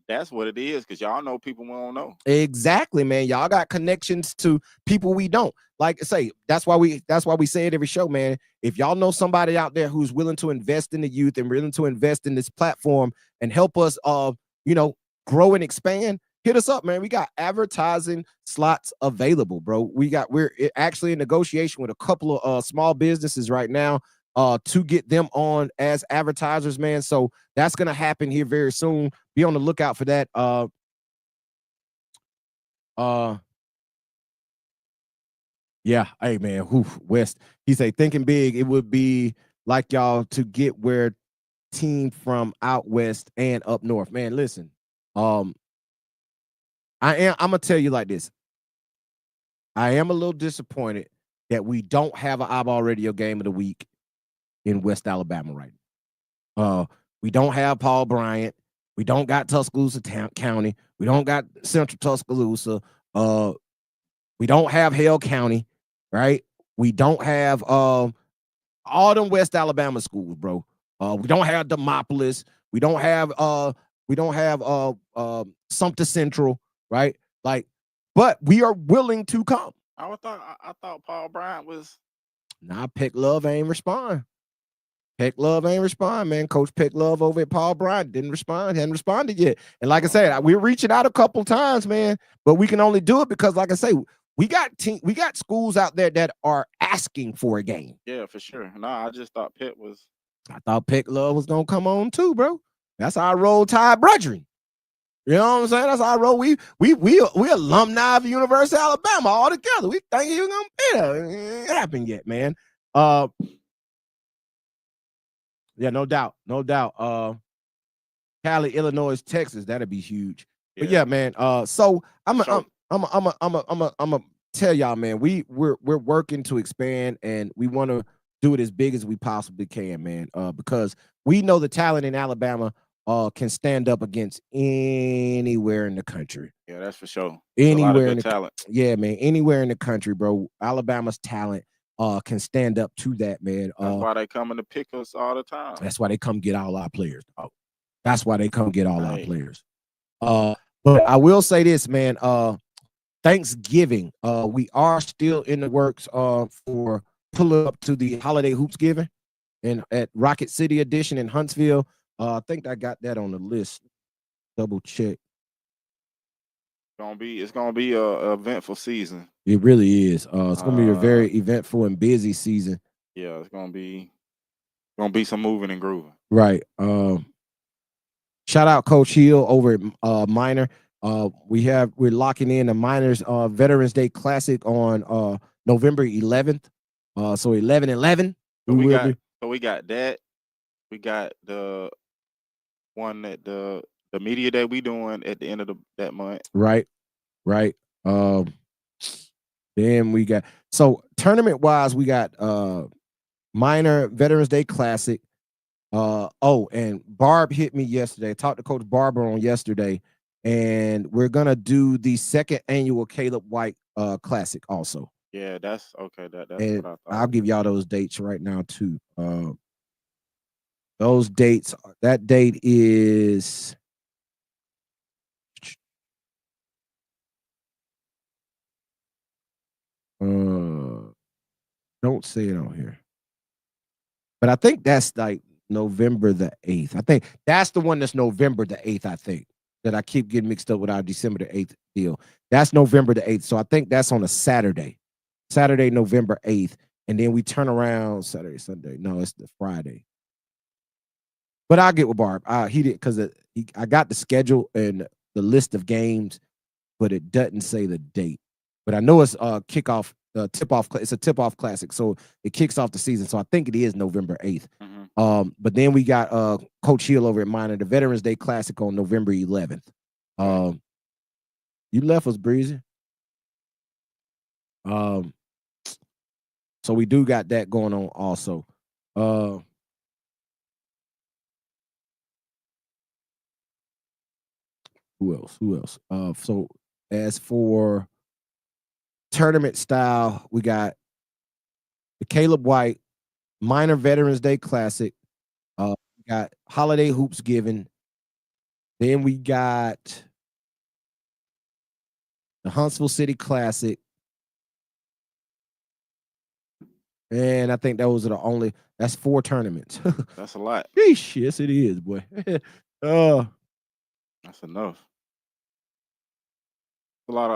That's what it is, because y'all know people we don't know. Exactly, man. Y'all got connections to people we don't. Like I say, that's why we say it every show, man. If y'all know somebody out there who's willing to invest in the youth and willing to invest in this platform and help us grow and expand, hit us up, man. We got advertising slots available, bro. We're actually in negotiation with a couple of small businesses right now to get them on as advertisers, man. So that's gonna happen here very soon. Be on the lookout for that. Yeah, hey man, West. He say thinking big. It would be like y'all to get where team from out west and up north. Man, listen. I'm gonna tell you like this. I am a little disappointed that we don't have an iBall Radio Game of the Week in West Alabama right now. We don't have Paul Bryant. We don't got Tuscaloosa County. We don't got Central Tuscaloosa. We don't have Hale County, right? We don't have all them West Alabama schools, bro. We don't have Demopolis. We don't have Sumter Central, right? Like, but we are willing to come. I thought Paul Bryant was. Nah, Peck Love ain't respond. Peck Love ain't respond, man. Coach Peck Love over at Paul Bryant didn't respond. Hadn't responded yet. And like I said, we're reaching out a couple times, man. But we can only do it because, like I say, we got schools out there that are asking for a game. Yeah, for sure. No, I just thought Peck was. I thought Peck Love was gonna come on too, bro. That's our Roll Tide brethren. You know what I'm saying? That's our roll. We alumni of University of Alabama all together. We think he was gonna be there. It ain't happened yet, man. Yeah, no doubt. Cali, Illinois, Texas, that'd be huge. Yeah. But yeah, man. So I'm gonna tell y'all, man. We're working to expand, and we want to do it as big as we possibly can, man. Because we know the talent in Alabama can stand up against anywhere in the country. Yeah, that's for sure. Anywhere in the talent. Yeah, man. Anywhere in the country, bro. Alabama's talent can stand up to that, man. That's why they coming to pick us all the time. That's why they come get all our players. That's why they come get all our players. But I will say this, man. Thanksgiving. We are still in the works for pulling up to the holiday hoopsgiving and at Rocket City Edition in Huntsville. I think I got that on the list. Double check. It's gonna be a eventful season. It really is. It's gonna be a very eventful and busy season. Yeah, it's gonna be some moving and grooving. Right. Shout out Coach Hill over at Minor. We're locking in the Miners Veterans Day Classic on November 11th. So 11/11. So we got that. We got the one that the media day we doing at the end of that month. Right. Then we got tournament wise, we got Minor Veterans Day Classic. And Barb hit me yesterday. I talked to Coach Barber on yesterday, and we're gonna do the second annual Caleb White Classic also. Yeah, that's okay. That's and what I thought. I'll give y'all those dates right now too. Those dates. That date is don't say it on here, but I think that's like November the 8th. I think that's the one that's November the 8th. I think that I keep getting mixed up with our December the 8th deal. That's November the 8th. So I think that's on a Saturday, November 8th. And then we turn around Saturday, Sunday. No, it's the Friday. But I'll get with Barb. He did because I got the schedule and the list of games, but it doesn't say the date. But I know it's kickoff, tip-off. It's a tip-off classic, so it kicks off the season. So I think it is November 8th. Mm-hmm. But then we got Coach Hill over at Minor, the Veterans Day Classic on November 11th. You left us, Breezy. So we do got that going on also. Who else? So as for tournament style, we got the Caleb White Minor Veterans Day Classic. We got Holiday Hoops Given. Then we got the Huntsville City Classic. And I think those are that's 4 tournaments. That's a lot. Yeesh, yes, it is, boy. That's enough. A lot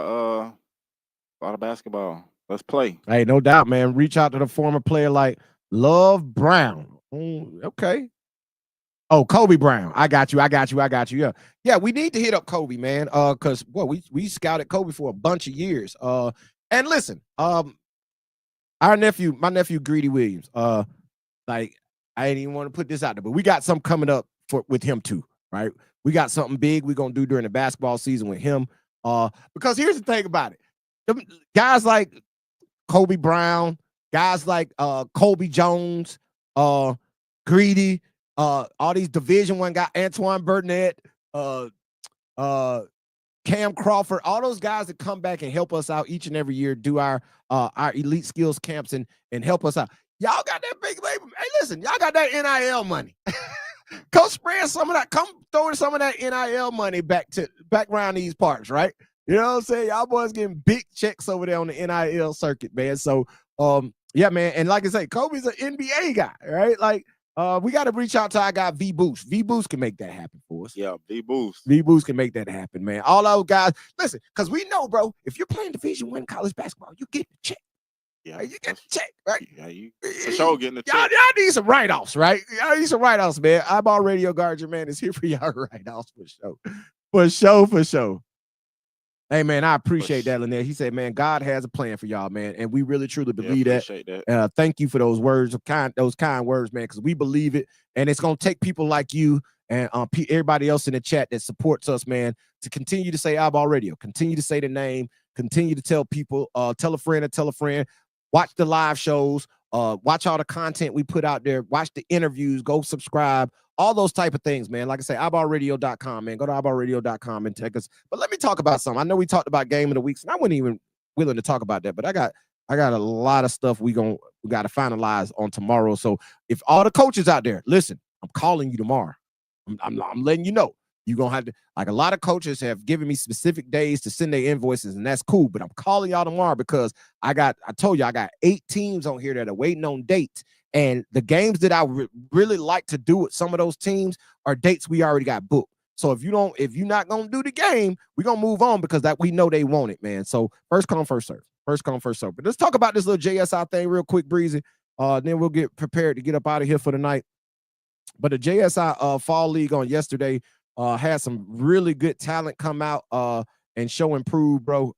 of basketball. Let's play. Hey, no doubt, man. Reach out to the former player like Love Brown. Okay. Oh, Kobe Brown. I got you. Yeah, we need to hit up Kobe, man. Because we scouted Kobe for a bunch of years. And listen, my nephew Greedy Williams. Like I ain't even want to put this out there, but we got something coming up with him too, right? We got something big we're gonna do during the basketball season with him. Because here's the thing about it. Guys like Kobe Brown, guys like Kobe Jones, Greedy, all these Division I guys, Antoine Burnett, Cam Crawford, all those guys that come back and help us out each and every year, do our elite skills camps and help us out. Y'all got that big label. Hey, listen, y'all got that NIL money. Come spread some of that. Come throwing some of that NIL money back around these parts, right? You know what I'm saying? Y'all boys getting big checks over there on the NIL circuit, man. So, yeah, man. And like I say, Kobe's an NBA guy, right? Like, we got to reach out to our guy V-Boost. V-Boost can make that happen for us. Yeah, V-Boost. V-Boost can make that happen, man. All those guys, listen, because we know, bro, if you're playing Division I college basketball, you get the check. Yeah, you get the check, right? Yeah, you for sure getting the check. Y'all need some write-offs, right? Y'all need some write-offs, man. iBall Radio Guardian, man, is here for y'all write-offs for sure. For sure. Hey, man, I appreciate that, Lynette. He said, man, God has a plan for y'all, man. And we really, truly believe that. Thank you for those words of those kind words, man, because we believe it. And it's going to take people like you and everybody else in the chat that supports us, man, to continue to say iBall Radio, continue to say the name, continue to tell people, tell a friend, watch the live shows, Watch all the content we put out there. Watch the interviews. Go subscribe. All those type of things, man. Like I say, iBallRadio.com, man. Go to iBallRadio.com and take us. But let me talk about something. I know we talked about game of the weeks, and I wasn't even willing to talk about that. But I got a lot of stuff we got to finalize on tomorrow. So if all the coaches out there, listen, I'm calling you tomorrow. I'm letting you know. You're going to have to, like, a lot of coaches have given me specific days to send their invoices, and that's cool. But I'm calling y'all tomorrow because I told you I got 8 teams on here that are waiting on dates. And the games that I really like to do with some of those teams are dates we already got booked. So if you're not going to do the game, we're going to move on because that we know they want it, man. So first come, first serve. First come, first serve. But let's talk about this little JSI thing real quick, Breezy. Then we'll get prepared to get up out of here for the night. But the JSI Fall League on yesterday had some really good talent come out and show improve, bro.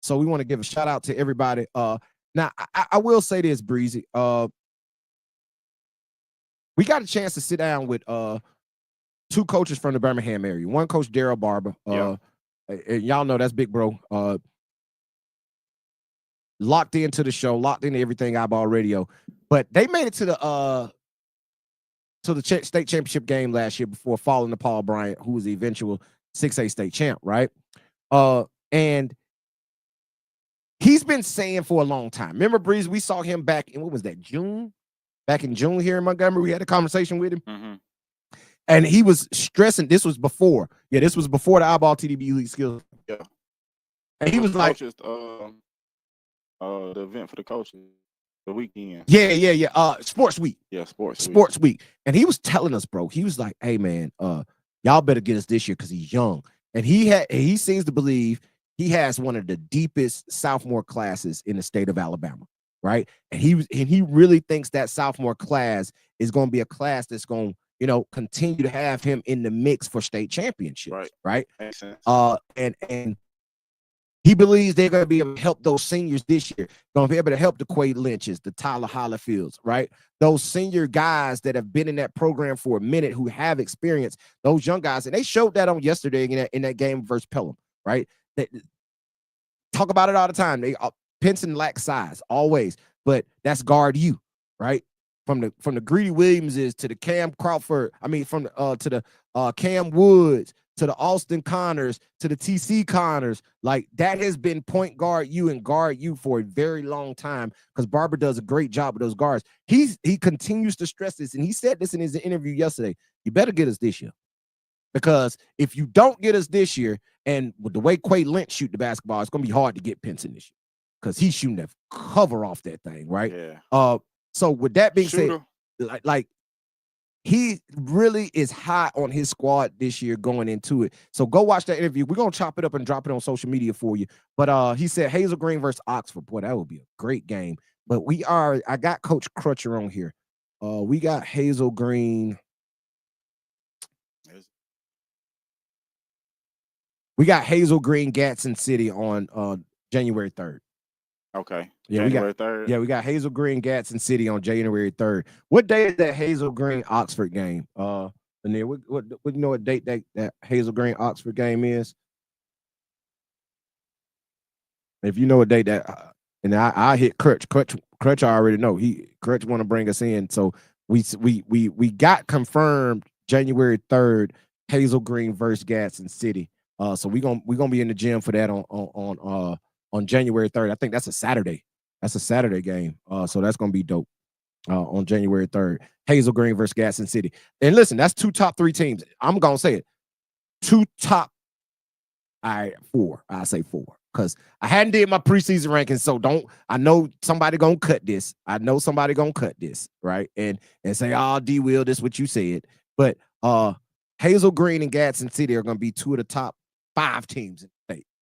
So we want to give a shout out to everybody. Now, I will say this, Breezy. We got a chance to sit down with 2 coaches from the Birmingham area. One coach, Daryl Barber. Y'all know that's big bro. Locked into the show, locked into everything iBall Radio. But they made it to the state championship game last year before falling to Paul Bryant, who was the eventual 6A state champ, right? And he's been saying for a long time. Remember, Breeze, we saw him back in, what was that, June? Back in June here in Montgomery, we had a conversation with him. Mm-hmm. And he was stressing, this was before the iBall TDB League skills. Yeah. And he was like, coaches, the event for the coaches. The weekend. Yeah. Sports week. Yeah, sports week. And he was telling us, bro, he was like, hey, man, y'all better get us this year because he's young. And he seems to believe he has one of the deepest sophomore classes in the state of Alabama, right? And he really thinks that sophomore class is going to be a class that's going to, continue to have him in the mix for state championships, right? Makes sense. And he believes they're going to be able to help those seniors this year. Going to be able to help the Quade Lynches, the Tyler Hollifields, right? Those senior guys that have been in that program for a minute who have experience, those young guys. And they showed that on yesterday in that game versus Pelham, right? They talk about it all the time. Pinson lacks size, always. But that's guard you, right? From the Greedy Williamses to the Cam Crawford, to the Cam Woods, to the Austin Connors, to the TC Connors, like that has been point guard you and guard you for a very long time because Barber does a great job with those guards. He continues to stress this, and he said this in his interview yesterday. You better get us this year, because if you don't get us this year, and with the way Quade Lynch shoot the basketball, it's gonna be hard to get Pinson this year because he's shooting that cover off that thing, right? Yeah. So with that being said, like. He really is high on his squad this year going into it. So go watch that interview. We're going to chop it up and drop it on social media for you. But he said Hazel Green versus Oxford. Boy, that would be a great game. But I got Coach Crutcher on here. We got Hazel Green. We got Hazel Green Gadsden City on January 3rd. Okay. Yeah, January 3rd. Yeah, we got Hazel Green Gadsden City on January 3rd. What day is that Hazel Green Oxford game? Lanier, what you know what date that Hazel Green Oxford game is? If you know what date that, and I hit Crutch. Crutch I already know. Crutch want to bring us in. So we got confirmed January 3rd, Hazel Green versus Gadsden City. So we're gonna be in the gym for that on January 3rd. I think that's a Saturday. That's a Saturday game. So that's going to be dope on January 3rd. Hazel Green versus Gadsden City. And listen, that's 2 top 3 teams. I'm going to say it. 2 top, 4. I say 4. Because I hadn't did my preseason rankings, so I know somebody going to cut this. Right? And say, oh, D-Will, this is what you said. But Hazel Green and Gadsden City are going to be 2 of the top 5 teams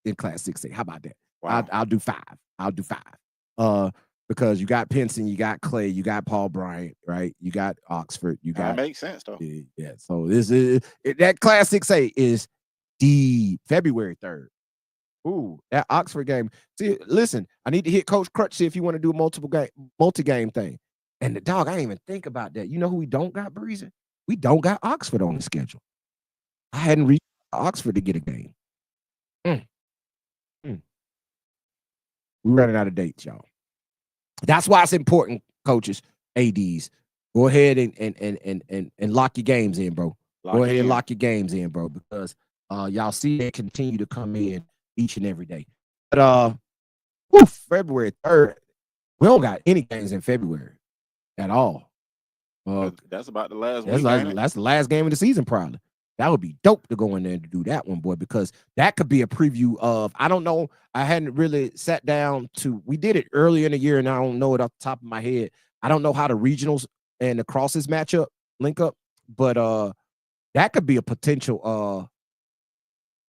in Class 6A. How about that? Wow. I'll do 5. Because you got Pinson, you got Clay, you got Paul Bryant, right? You got Oxford, you got. That makes sense though. Yeah. So this is that Class 6A is the February 3rd. Ooh, that Oxford game. See, listen, I need to hit Coach Crutch see if you want to do a multi-game thing. And the dog, I didn't even think about that. You know who we don't got, Breezy? We don't got Oxford on the schedule. I hadn't reached Oxford to get a game. We're running out of dates, y'all. That's why it's important coaches, ADs, go ahead and lock your games in, bro. Go ahead and lock your games in, bro, because y'all see they continue to come in each and every day. But February 3rd, we don't got any games in February at all. That's about the last week. That's the last game of the season, probably. That would be dope to go in there and do that one, boy, because that could be a preview of, I don't know. I hadn't really sat down we did it earlier in the year, and I don't know it off the top of my head. I don't know how the regionals and the crosses link up, but that could be a potential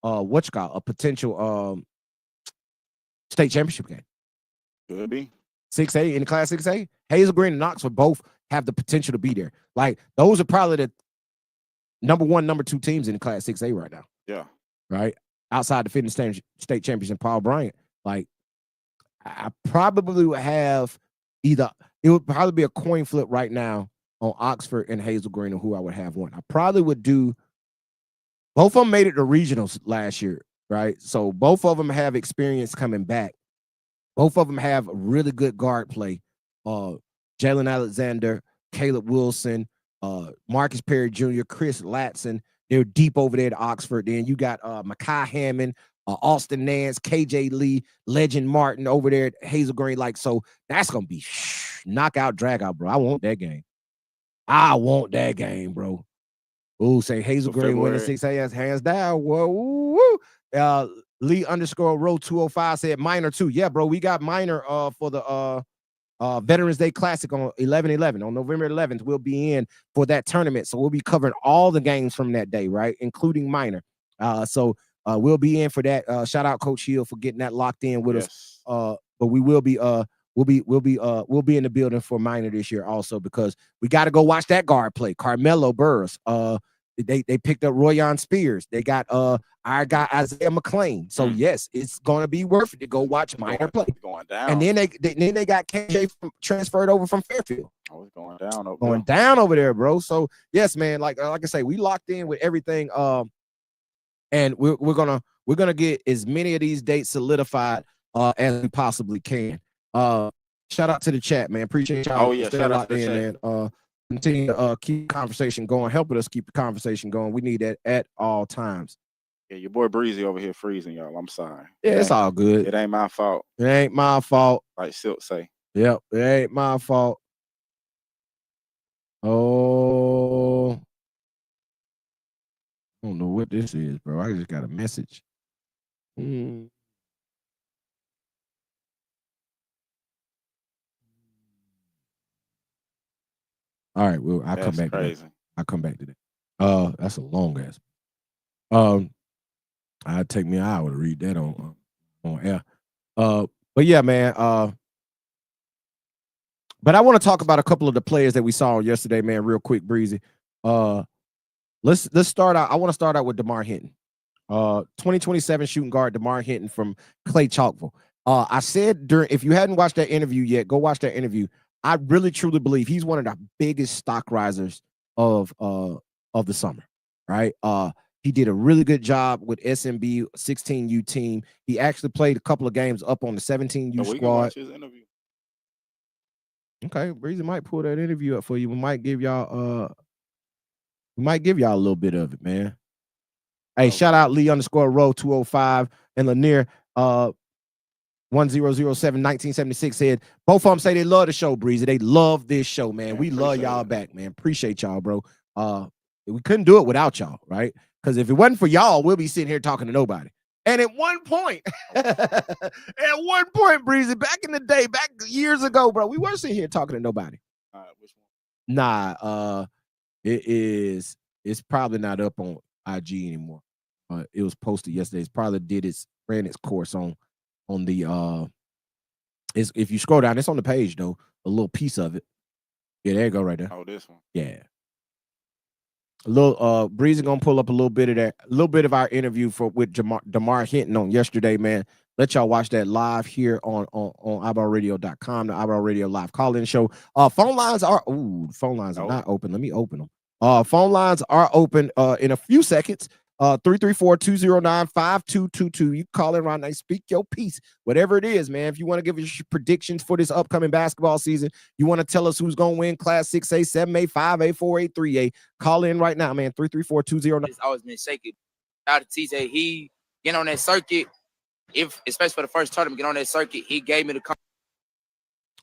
a potential state championship game. Could be 6A in the class 6A. Hazel Green and Oxford both have the potential to be there. Like, those are probably the number 1, number 2 teams in the class 6A right now. Yeah. Right? Outside the fitness state champions and Paul Bryant. Like, I probably would have it would probably be a coin flip right now on Oxford and Hazel Green, or who I would have one. I probably would do, both of them made it to regionals last year, right? So both of them have experience coming back. Both of them have really good guard play. Jalen Alexander, Caleb Wilson, Marcus Perry Jr., Chris Latson. They're deep over there at Oxford. Then you got Makai Hammond, Austin Nance, KJ Lee, Legend Martin over there at Hazel Green. Like, so that's going to be knockout, drag out, bro. I want that game. I want that game, bro. Ooh, say Hazel Green winning 6A hands down. Whoa, woo. Lee _row 205 said minor too. Yeah, bro, we got minor for the Veterans Day Classic on 11/11. On November 11th, we'll be in for that tournament. So we'll be covering all the games from that day, right? Including minor. So we'll be in for that. Shout out Coach Hill for getting that locked in with us. But we will be we'll be in the building for minor this year also, because we got to go watch that guard play. Carmelo Burris. They picked up Royan Spears. They got our guy Isaiah McClain. So yes, it's gonna be worth it to go watch minor play. Going down. And then they got KJ transferred over from Fairfield. Oh, it's going down. Going down over there, bro. So yes, man. Like I say, we locked in with everything. And we're gonna get as many of these dates solidified as we possibly can. Shout out to the chat, man. Appreciate y'all. Oh yeah, shout out to the chat, man. Continue to keep the conversation going, helping us keep the conversation going. We need that at all times. Yeah, your boy Breezy over here freezing, y'all. I'm sorry. Yeah, it's all good. It ain't my fault. It ain't my fault. Like Silk say. Yep, it ain't my fault. Oh, I don't know what this is, bro. I just got a message. All right, well, I'll come back. Crazy. I'll come back to that. That's a long ass. It'd take me an hour to read that on air. But yeah, man. But I want to talk about a couple of the players that we saw yesterday, man, real quick, Breezy. Let's start out. I want to start out with DeMar Hinton. 2027 shooting guard DeMar Hinton from Clay Chalkville. I said if you hadn't watched that interview yet, go watch that interview. I really truly believe he's one of the biggest stock risers of the summer, right? He did a really good job with SMB 16U team. He actually played a couple of games up on the 17U squad. Can watch his interview. Okay, Breezy might pull that interview up for you. We might give y'all a little bit of it, man. Hey, shout out Lee _row 205 and Lanier 1007-1976 said both of them say they love the show, Breezy. They love this show, man. We love y'all back, man. Appreciate y'all, bro. We couldn't do it without y'all, right? Because if it wasn't for y'all, we'll be sitting here talking to nobody. And at one point, Breezy, back in the day, back years ago, bro, we weren't sitting here talking to nobody. Which one? Nah, it's probably not up on IG anymore. It was posted yesterday. It's probably ran its course on the if you scroll down, it's on the page though, a little piece of it. Yeah, there you go, right there. Oh, this one. Yeah. A little Breezy gonna pull up a little bit of that, a little bit of our interview with DeMar Hinton on yesterday, man. Let y'all watch that live here on iBallRadio.com, the iBall Radio live call-in show. Phone lines are not open. Let me open them. Phone lines are open in a few seconds. 334-209-5222. You call in right now, speak your piece, whatever it is, man. If you want to give us your predictions for this upcoming basketball season, you want to tell us who's going to win Class 6A, 7A, 5A, 4A, 3A, call in right now, man. 334-209. It's always been shaky. Shout out to TJ. He get on that circuit, especially for the first tournament, get on that circuit, he gave me the.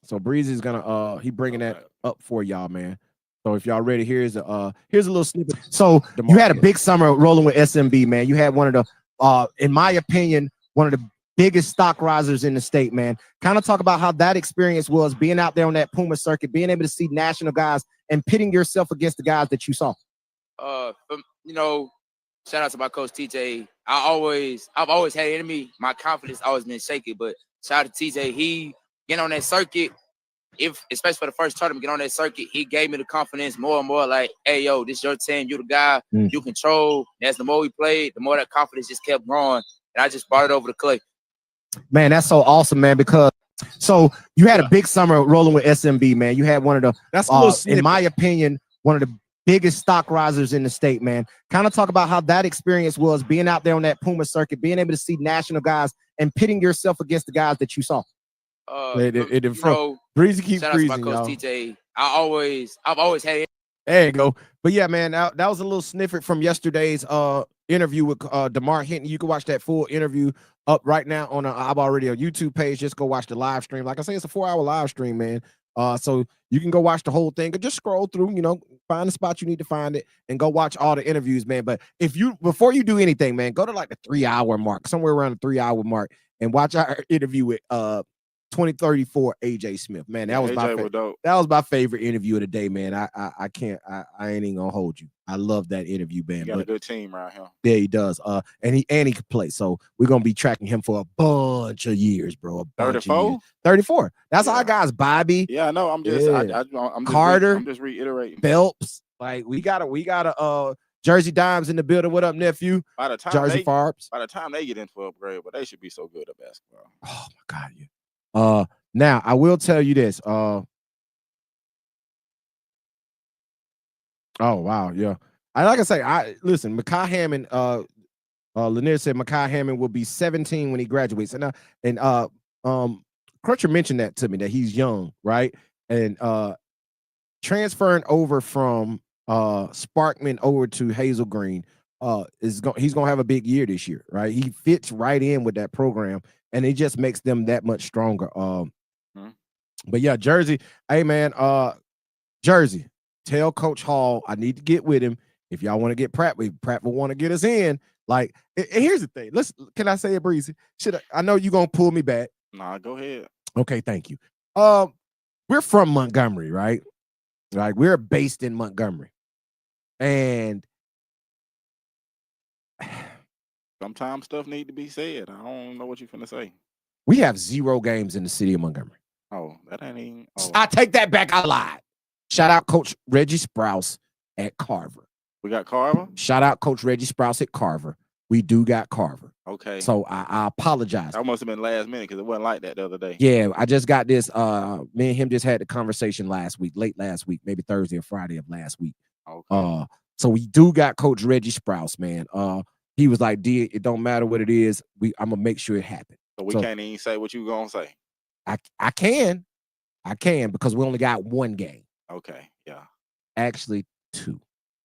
So Breezy's gonna he bringing that up for y'all, man. So if y'all ready, here's a little snippet. So you had a big summer rolling with SMB, man. You had one of the in my opinion, one of the biggest stock risers in the state, man. Kind of talk about how that experience was being out there on that Puma circuit, being able to see national guys and pitting yourself against the guys that you saw. You know, shout out to my coach TJ. I've always had it in me. My confidence always been shaky, but shout out to TJ. He get on that circuit, especially for the first tournament, get on that circuit, he gave me the confidence more and more, like, hey, yo, this your team, you the guy, you control. As the more we played, the more that confidence just kept growing, and I just brought it over to Clay. Man, that's so awesome, man, because so you had a big summer rolling with SMB, man. You had one of the, in my opinion, one of the biggest stock risers in the state, man. Kind of talk about how that experience was being out there on that Puma circuit, being able to see national guys and pitting yourself against the guys that you saw. Breezy keep freezing, shout out to my coach TJ. I've always had it. There you go. But yeah, man, that was a little snippet from yesterday's interview with DeMar Hinton. You can watch that full interview up right now on the iBall Radio YouTube page. Just go watch the live stream. Like I say, it's a 4-hour live stream, man. So you can go watch the whole thing or just scroll through, you know, find the spot you need to find it and go watch all the interviews, man. But before you do anything, man, go to like the 3-hour mark, somewhere around the 3-hour mark, and watch our interview with 2034 AJ Smith, man. That was my favorite interview of the day, man. I ain't even gonna hold you. I love that interview, man. He got a good team right here. Yeah, he does. And he can play. So we're gonna be tracking him for a bunch of years, bro. 34? 34. That's our guys, Bobby. Yeah, I know. I'm just Carter. I'm just reiterating. Phelps. Like we got a Jersey Dimes in the building. What up, nephew? By the time Jersey Farbs. By the time they get into upgrade, but they should be so good at basketball. Oh my God, yeah. Now I will tell you this. Oh wow, yeah. Like I say, listen, Mekhi Hammond, Lanier said Mekhi Hammond will be 17 when he graduates. And Crutcher mentioned that to me, that he's young, right? And transferring over from Sparkman over to Hazel Green, he's gonna have a big year this year, right? He fits right in with that program, and it just makes them that much stronger. But yeah, Jersey, hey man, Jersey, tell Coach Hall I need to get with him. If y'all want to get Pratt will want to get us in. Like, and here's the thing. Can I say it, Breezy? I know you're gonna pull me back. Nah, go ahead. Okay, thank you. We're from Montgomery, right? Like, we're based in Montgomery. And sometimes stuff need to be said. I don't know what you're finna say. We have 0 games in the city of Montgomery. Oh, that ain't even. Oh. I take that back. I lied. Shout out Coach Reggie Sprouse at Carver. We got Carver? Shout out Coach Reggie Sprouse at Carver. We do got Carver. Okay. So I apologize. That must have been last minute because it wasn't like that the other day. Yeah, I just got this. Me and him just had the conversation late last week, maybe Thursday or Friday of last week. Okay. So we do got Coach Reggie Sprouse, man. He was like, D, it don't matter what it is. I'm gonna make sure it happens. So we can't even say what you gonna say. I can because we only got 1 game. Okay, yeah. Actually 2.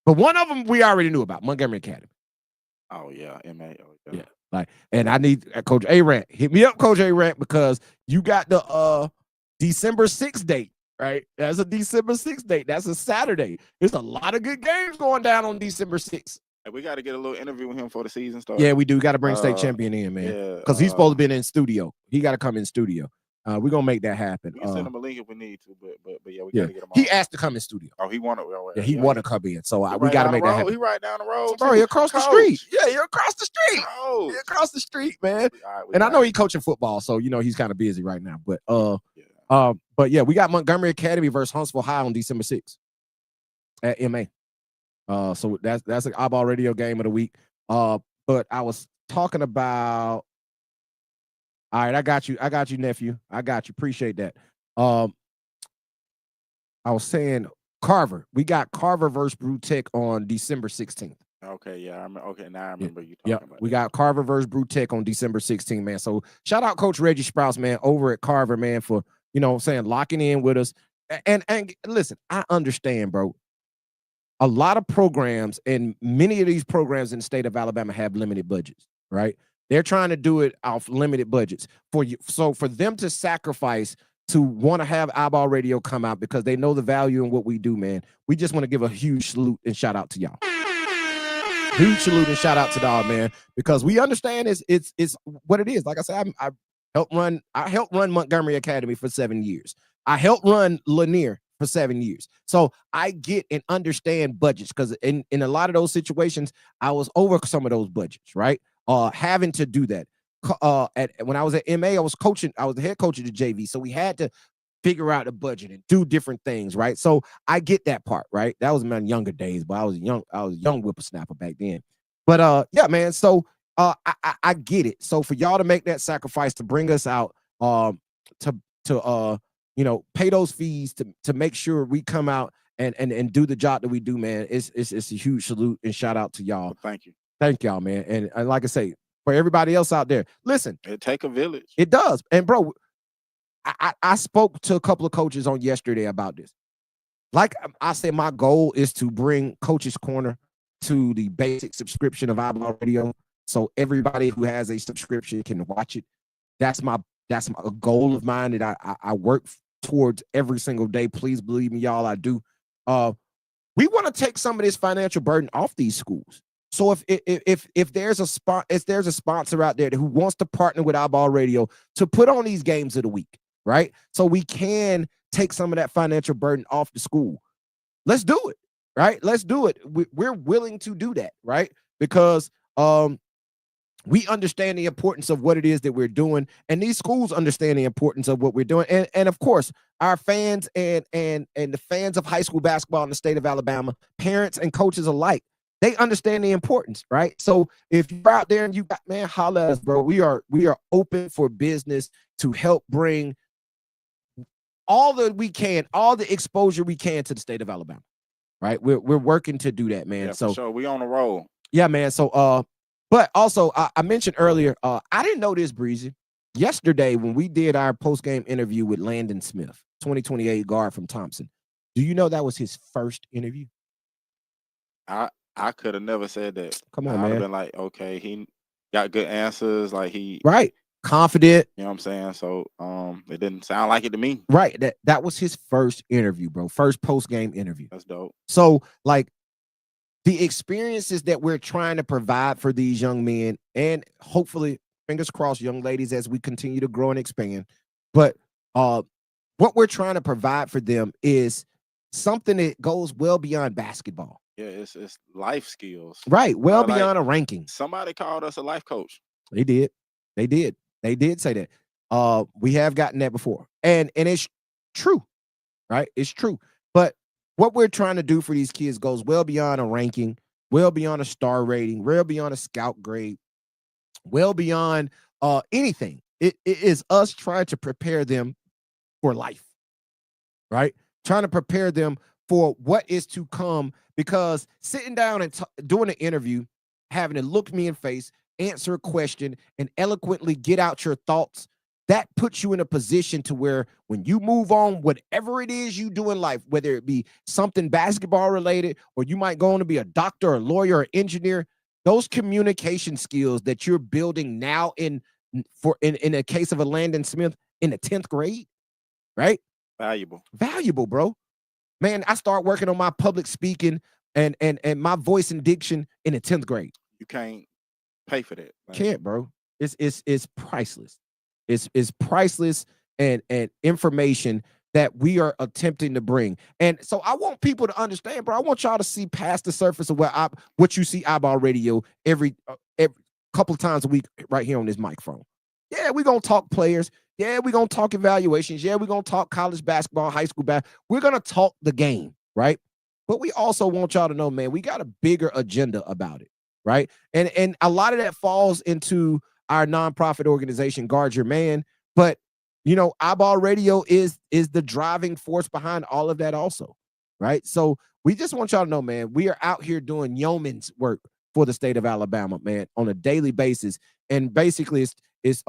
But one of them we already knew about, Montgomery Academy. Oh yeah, MA. Oh, yeah. Like, and I need Coach A-Rant. Hit me up, Coach A-Rant, because you got the December 6th date, right? That's a December 6th date. That's a Saturday. There's a lot of good games going down on December 6th. Hey, we got to get a little interview with him before the season starts. Yeah, we do. Got to bring state champion in, man. Yeah, because he's supposed to be in studio. He got to come in studio. We're gonna make that happen. We can send him a link if we need to, but yeah, we gotta get him on. He asked to come in studio. Oh, he wanted. Yeah, he wanted to come in. So we gotta make that happen. He right down the road. Bro, you're across the street. Yeah, you're across the street. Oh, you're across the street, man. And I know he's coaching football, so you know he's kind of busy right now. But but yeah, we got Montgomery Academy versus Huntsville High on December 6th at MA. So that's an iBall Radio game of the week. But I was talking about. All right, I got you, nephew. I got you. Appreciate that. I was saying Carver. We got Carver versus Brew Tech on December 16th. Okay, yeah, okay, now I remember you talking about. We got Carver versus Brew Tech on December 16th, man. So shout out Coach Reggie Sprouse, man, over at Carver, man, for saying locking in with us. And listen, I understand, bro. A lot of programs and many of these programs in the state of Alabama have limited budgets, right? They're trying to do it off limited budgets for you. So for them to sacrifice to want to have iBall Radio come out because they know the value in what we do, man. We just want to give a huge salute and shout out to y'all. Huge salute and shout out to y'all, man, because we understand it's what it is. Like I said, I helped run Montgomery Academy for 7 years. I helped run Lanier for 7 years. So I get and understand budgets because in a lot of those situations, I was over some of those budgets, right? Having to do that. When I was at MA, I was the head coach of the JV. So we had to figure out a budget and do different things, right? So I get that part, right? That was in my younger days, but I was a young whippersnapper back then. But yeah, man. So I get it. So for y'all to make that sacrifice to bring us out, to pay those fees to make sure we come out and do the job that we do, man. It's a huge salute and shout out to y'all. Well, thank y'all, man. And like I say, for everybody else out there, listen, it take a village. It does. And bro, I spoke to a couple of coaches on yesterday about this. Like I said, my goal is to bring Coach's Corner to the basic subscription of iBall Radio, so everybody who has a subscription can watch it. That's a goal of mine that I work towards every single day. Please believe me, y'all, I do. We want to take some of this financial burden off these schools. So if there's a sponsor out there who wants to partner with iBall Radio to put on these games of the week, right? So we can take some of that financial burden off the school. Let's do it, right? Let's do it. We're willing to do that, right? Because we understand the importance of what it is that we're doing, and these schools understand the importance of what we're doing. And of course, our fans and the fans of high school basketball in the state of Alabama, parents and coaches alike, they understand the importance, right? So if you're out there and you got, man, holla at us, bro. We are open for business to help bring all that we can, all the exposure we can to the state of Alabama, right? We're working to do that, man. Yeah, so for sure. We on the roll. Yeah, man. So but also I mentioned earlier, I didn't know this, Breezy. Yesterday, when we did our post-game interview with Landon Smith, 2028 guard from Thompson, do you know that was his first interview? I could have never said that. Come on, I man. would have been like, okay, he got good answers. Like right. Confident. You know what I'm saying? So it didn't sound like it to me. Right. That was his first interview, bro. First post-game interview. That's dope. So like the experiences that we're trying to provide for these young men, and hopefully, fingers crossed, young ladies, as we continue to grow and expand. But what we're trying to provide for them is something that goes well beyond basketball. Yeah, it's life skills. Right. Well beyond a ranking. Somebody called us a life coach. They did say that. We have gotten that before. And it's true, right? It's true. But what we're trying to do for these kids goes well beyond a ranking, well beyond a star rating, well beyond a scout grade, well beyond anything. It is us trying to prepare them for life, right? Trying to prepare them for what is to come, because sitting down and doing an interview, having to look me in face, answer a question, and eloquently get out your thoughts, that puts you in a position to where when you move on, whatever it is you do in life, whether it be something basketball related, or you might go on to be a doctor, a lawyer, or engineer, those communication skills that you're building now in a case of a Landon Smith in the 10th grade, right? Valuable, bro. Man, I start working on my public speaking and my voice and diction in the 10th grade. You can't pay for that. Can't, bro. It's priceless. It's priceless and information that we are attempting to bring. And so I want people to understand, bro. I want y'all to see past the surface of what you see iBall Radio every couple of times a week right here on this microphone. Yeah, we're going to talk players. Yeah, we're going to talk evaluations. Yeah, we're going to talk college basketball, high school basketball. We're going to talk the game, right? But we also want y'all to know, man, we got a bigger agenda about it, right? And a lot of that falls into our nonprofit organization, Guard Your Man. But, iBall Radio is the driving force behind all of that also, right? So we just want y'all to know, man, we are out here doing yeoman's work for the state of Alabama, man, on a daily basis. And basically it's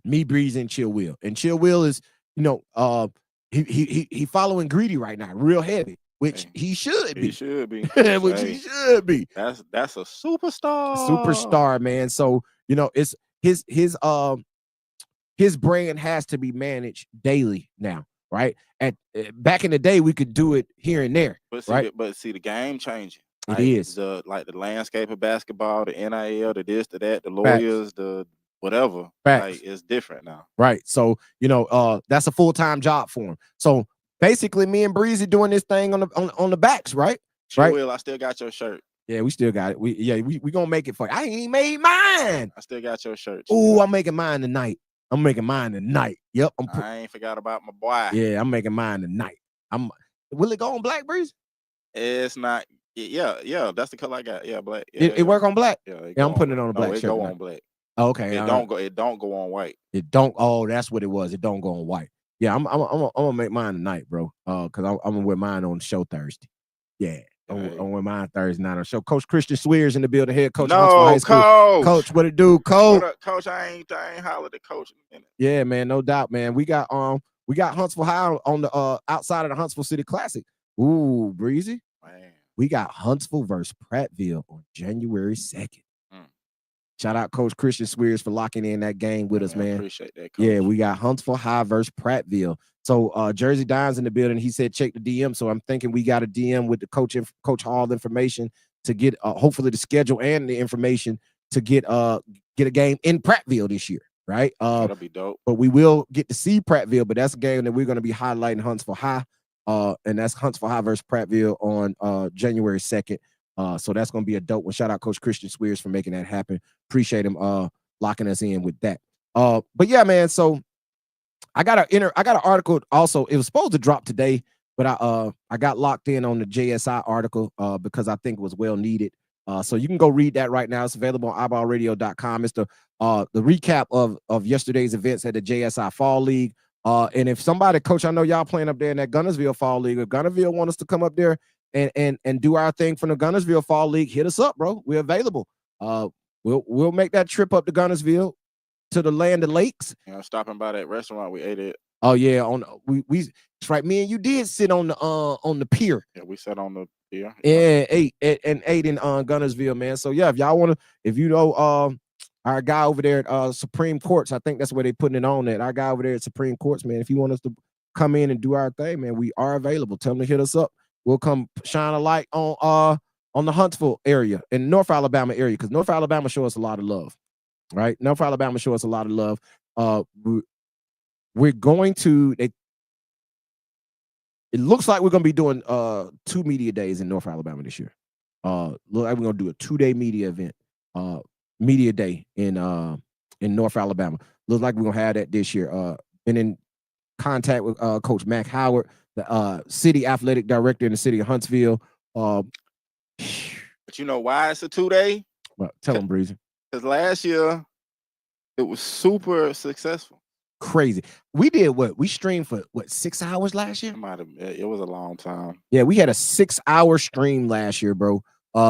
me, Breeze, and Chill Will. And Chill Will is, you know, he following Greedy right now, real heavy, which he should be. He should be. Which he should be. That's a superstar. Superstar, man. So, you know, it's his brand has to be managed daily now, right? Back in the day, we could do it here and there, but see, right? But see, the game changing. It is the landscape of basketball, the NIL, the this, the that, the lawyers, the whatever. Like, it's different now. Right. So, you know, that's a full-time job for him. So basically me and Breezy doing this thing on the backs, right? Sure will. I still got your shirt. Yeah, we still got it. We gonna make it for you. I ain't made mine. I still got your shirt. Oh, I'm making mine tonight. Yep. I ain't forgot about my boy. Yeah, I'm making mine tonight. Will it go on black, Breeze? It's not. Yeah. That's the color I got. Yeah, black. Yeah, it work on black. Yeah, I'm putting it on a black shirt. It go on black. Oh, okay. It don't go on white. It don't. Oh, that's what it was. It don't go on white. Yeah, I'm gonna make mine tonight, bro. Because I'm gonna wear mine on the show Thursday. Yeah. I'm gonna wear mine Thursday night on the show. Coach Christian Swears in the building, head coach. No, Coach. Coach, what it do, Coach? What up, Coach, I ain't hollered at Coach in a minute. Yeah, man, no doubt, man. We got Huntsville High on the outside of the Huntsville City Classic. Ooh, Breezy. Man. We got Huntsville versus Prattville on January 2nd. Shout out Coach Christian Swears for locking in that game with us, man. Appreciate that, Coach. Yeah, we got Huntsville High versus Prattville. So Jersey Dine's in the building. He said check the DM. So I'm thinking we got a DM with the Coach Hall information to get hopefully the schedule and the information to get a game in Prattville this year, right? That'll be dope. But we will get to see Prattville, but that's a game that we're going to be highlighting Huntsville High. And that's Huntsville High versus Prattville on January 2nd. So that's going to be a dope one. Shout out Coach Christian Swears for making that happen. Appreciate him locking us in with that. But yeah, man, so I got an article also. It was supposed to drop today, but I got locked in on the JSI article because I think it was well needed. So you can go read that right now. It's available on iBallradio.com. It's the recap of yesterday's events at the JSI Fall League. And if somebody, Coach, I know y'all playing up there in that Gunnersville Fall League. If Gunnersville want us to come up there and do our thing from the Gunnersville Fall League, hit us up, bro. We're available. We'll make that trip up to Gunnersville to the Land of Lakes. Stopping by that restaurant we ate at. Oh yeah, we it's right. Me and you did sit on the pier. Yeah, we sat on the pier. Yeah, ate in Gunnersville, man. So yeah, if y'all want to, if you know our guy over there at Supreme Courts, I think that's where they putting it on at. Our guy over there at Supreme Courts, man. If you want us to come in and do our thing, man, we are available. Tell them to hit us up. We'll come shine a light on the Huntsville area and North Alabama area, because North Alabama show us a lot of love, right? North Alabama show us a lot of love. We're going to. It looks like we're going to be doing 2 media days in North Alabama this year. Look like we're going to do a 2-day media event, media day in North Alabama. Looks like we're going to have that this year. Been in contact with Coach Mac Howard, the city athletic director in the city of Huntsville. But you know why it's a 2-day? Well, tell them, Breezy. Because last year it was super successful. Crazy. We did what? We streamed for 6 hours last year? It was a long time. Yeah, we had a 6-hour stream last year, bro,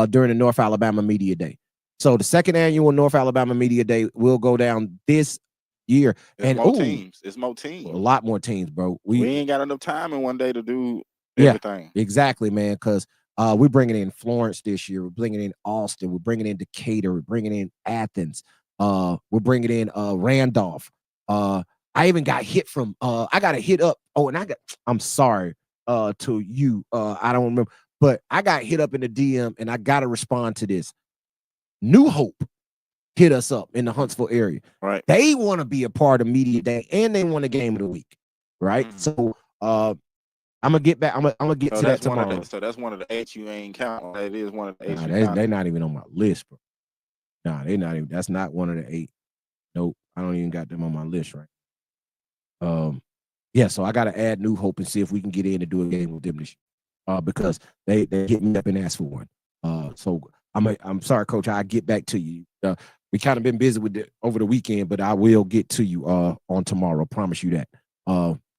during the North Alabama Media Day. So the 2nd annual North Alabama Media Day will go down this year. It's more teams. It's more teams. A lot more teams, bro. We ain't got enough time in one day to do everything. Yeah, exactly, man, because we're bringing in Florence this year. We're bringing in Austin. We're bringing in Decatur. We're bringing in Athens. We're bringing in Randolph. I even got hit from I got a hit up. Oh, and I'm sorry to you. I don't remember, but I got hit up in the DM and I gotta respond to this. New Hope hit us up in the Huntsville area. Right. They want to be a part of Media Day and they want a game of the week. Right. So I'm gonna get back. I'm gonna get to that tomorrow. So that's one of the 8 you ain't counting. That is one of the 8. They're not even on my list, bro. Nah, they're not even. That's not one of the 8. Nope. I don't even got them on my list, right? Yeah, so I gotta add New Hope and see if we can get in and do a game with them this year. Because they hit me up and asked for one. So I'm sorry, Coach. I'll get back to you. We kind of been busy with it over the weekend, but I will get to you on tomorrow. Promise you that.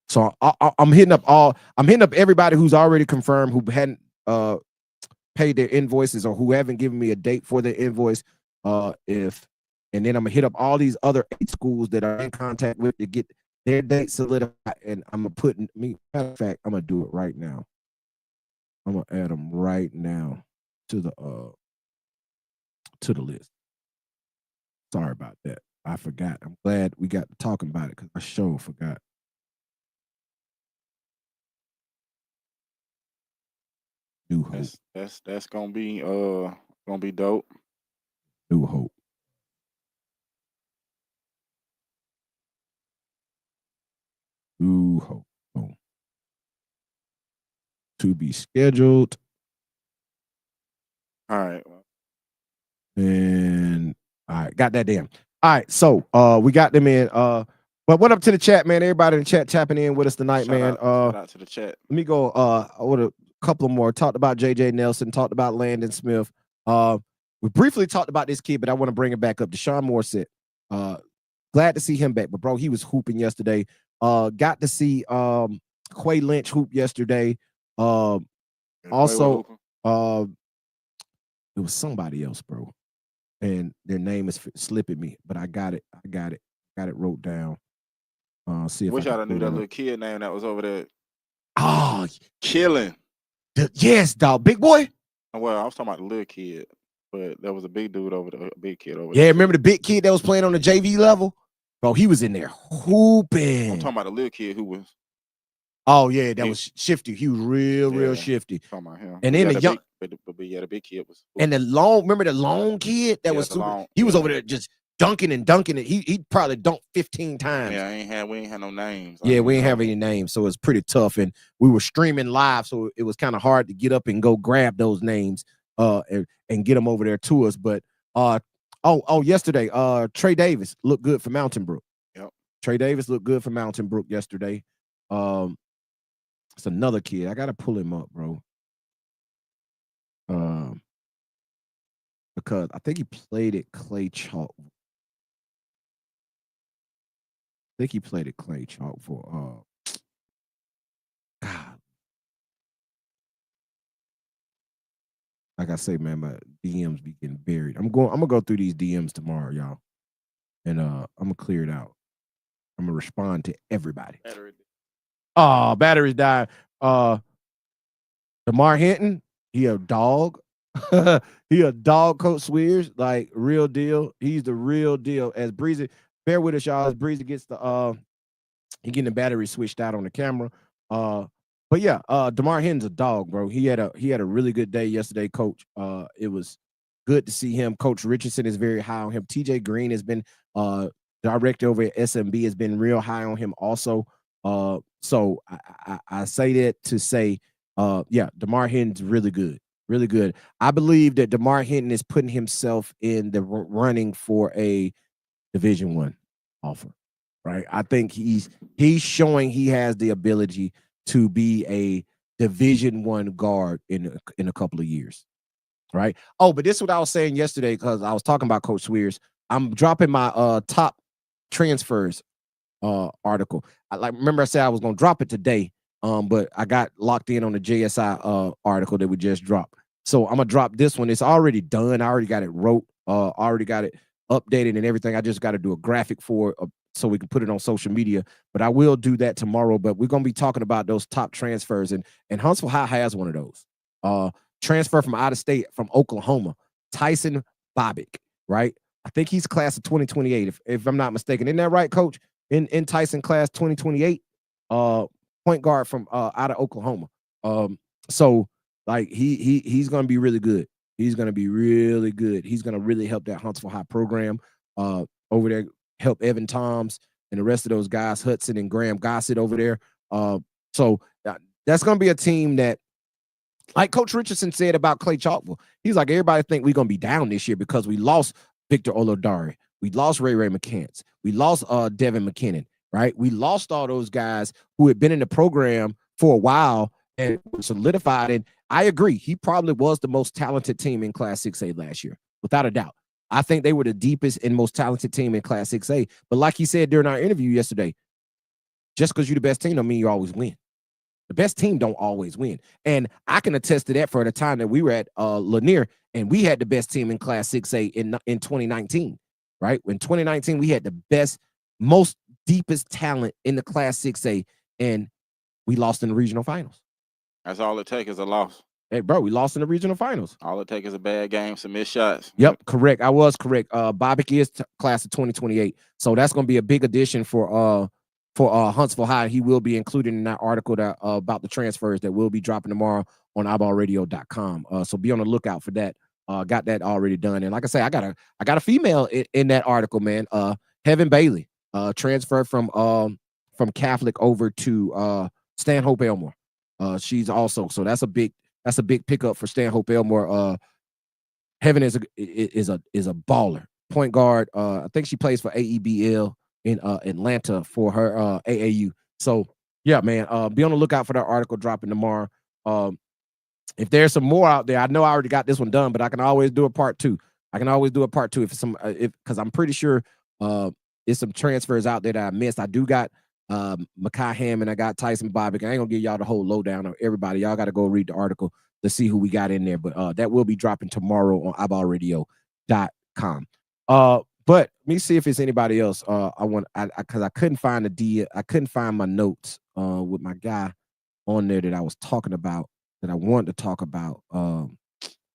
So I'm hitting up everybody who's already confirmed, who hadn't paid their invoices or who haven't given me a date for their invoice, and then I'm gonna hit up all these other 8 schools that are in contact with to get their date solidified, and I'm gonna put me. Matter of fact, I'm gonna do it right now. I'm gonna add them right now to the list. Sorry about that. I forgot. I'm glad we got to talking about it because I sure forgot. New Hope. That's gonna be dope. New Hope. New Hope. Oh. To be scheduled. All right. And all right, got that damn. All right, so we got them in. But what up to the chat, man? Everybody in the chat tapping in with us tonight, man. Shout out to the chat. Let me go with a couple more. Talked about JJ Nelson, talked about Landon Smith. We briefly talked about this kid, but I want to bring it back up. Deshaun Morissette. Glad to see him back, but bro, he was hooping yesterday. Got to see Quay Lynch hoop yesterday. Also, it was somebody else, bro, and their name is slipping me, but I got it wrote down. See if wish I I'd knew that little kid name that was over there. Oh, killing. Yes, dog, big boy. Well, I was talking about the little kid, but there was a big dude over there, a big kid over there. there. Yeah, remember the big kid that was playing on the JV level? Bro, he was in there hooping. I'm talking about the little kid who was. Oh yeah, that was shifty. He was real shifty. Talking about him. And then the young, the big kid was. And the long, remember the long kid that was super. He was over there just dunking and dunking it. He probably dunked 15 times. Yeah, we ain't had no names. Yeah, we ain't have any names, so it's pretty tough. And we were streaming live, so it was kind of hard to get up and go grab those names, and get them over there to us. But yesterday, Trey Davis looked good for Mountain Brook. Yep. Trey Davis looked good for Mountain Brook yesterday. It's another kid. I gotta pull him up, bro. Because I think he played at Clay Chalk. For God. Like I say, man, my DMs be getting buried. I'm gonna go through these DMs tomorrow, y'all. And I'm gonna clear it out. I'm gonna respond to everybody. Batteries died. DeMar Hinton, he a dog. He a dog, Coach Swears, like real deal. He's the real deal. As Breezy, bear with us, y'all. As Breezy gets the he getting the battery switched out on the camera. But yeah, DeMar Hinton's a dog, bro. He had a really good day yesterday, Coach. It was good to see him. Coach Richardson is very high on him. TJ Green has been director over at SMB, has been real high on him also. So I say that to say, DeMar Hinton's really good. Really good. I believe that DeMar Hinton is putting himself in the running for a Division I offer, right? I think he's showing he has the ability to be a Division I guard in a couple of years, right? Oh, but this is what I was saying yesterday because I was talking about Coach Swears. I'm dropping my top transfers article. Remember I said I was going to drop it today, but I got locked in on the JSI article that we just dropped. So I'm gonna drop this one. It's already done. I already got it wrote. Already got it updated and everything. I just got to do a graphic for it so we can put it on social media. But I will do that tomorrow. But we're gonna be talking about those top transfers, and Huntsville High has one of those. Transfer from out of state from Oklahoma, Tyson Bobick, right? I think he's class of 2028, if I'm not mistaken. Isn't that right, Coach? In Tyson class 2028, point guard from out of Oklahoma. So like he's gonna be really good. He's gonna be really good. He's gonna really help that Huntsville High program over there, help Evan Toms and the rest of those guys, Hudson and Graham Gossett over there. So that's gonna be a team that, like Coach Richardson said about Clay Chalkville, he's like, everybody think we're gonna be down this year because we lost Victor Olodari, we lost Ray McCants, we lost Devin McKinnon, right? We lost all those guys who had been in the program for a while and solidified. And I agree, he probably was the most talented team in Class 6A last year, without a doubt. I think they were the deepest and most talented team in Class 6A. But like he said during our interview yesterday, just because you're the best team don't mean you always win. The best team don't always win. And I can attest to that for the time that we were at Lanier, and we had the best team in Class 6A in 2019, right? In 2019, we had the best, most deepest talent in the Class 6A, and we lost in the regional finals. That's all it takes is a loss. Hey, bro, we lost in the regional finals. All it takes is a bad game, some missed shots. Yep, correct. I was correct. Bobbick is class of 2028, so that's going to be a big addition for Huntsville High. He will be included in that article that about the transfers that will be dropping tomorrow on iBallRadio.com. So be on the lookout for that. Got that already done, and like I say, I got a female in that article, man. Heaven Bailey, transferred from Catholic over to Stanhope Elmore. She's also, so that's a big pickup for Stanhope Elmore. Heaven is a baller point guard. I think she plays for AEBL in Atlanta for her AAU. So yeah, man, be on the lookout for that article dropping tomorrow. If there's some more out there, I know I already got this one done, but I can always do a part two. Because I'm pretty sure there's some transfers out there that I missed. I do got Makai Hammond, I got Tyson Bobbick. I ain't gonna give y'all the whole lowdown of everybody. Y'all got to go read the article to see who we got in there. But that will be dropping tomorrow on iBallRadio.com. But let me see if it's anybody else. Because I couldn't find I couldn't find my notes with my guy on there that I was talking about, that I wanted to talk about. I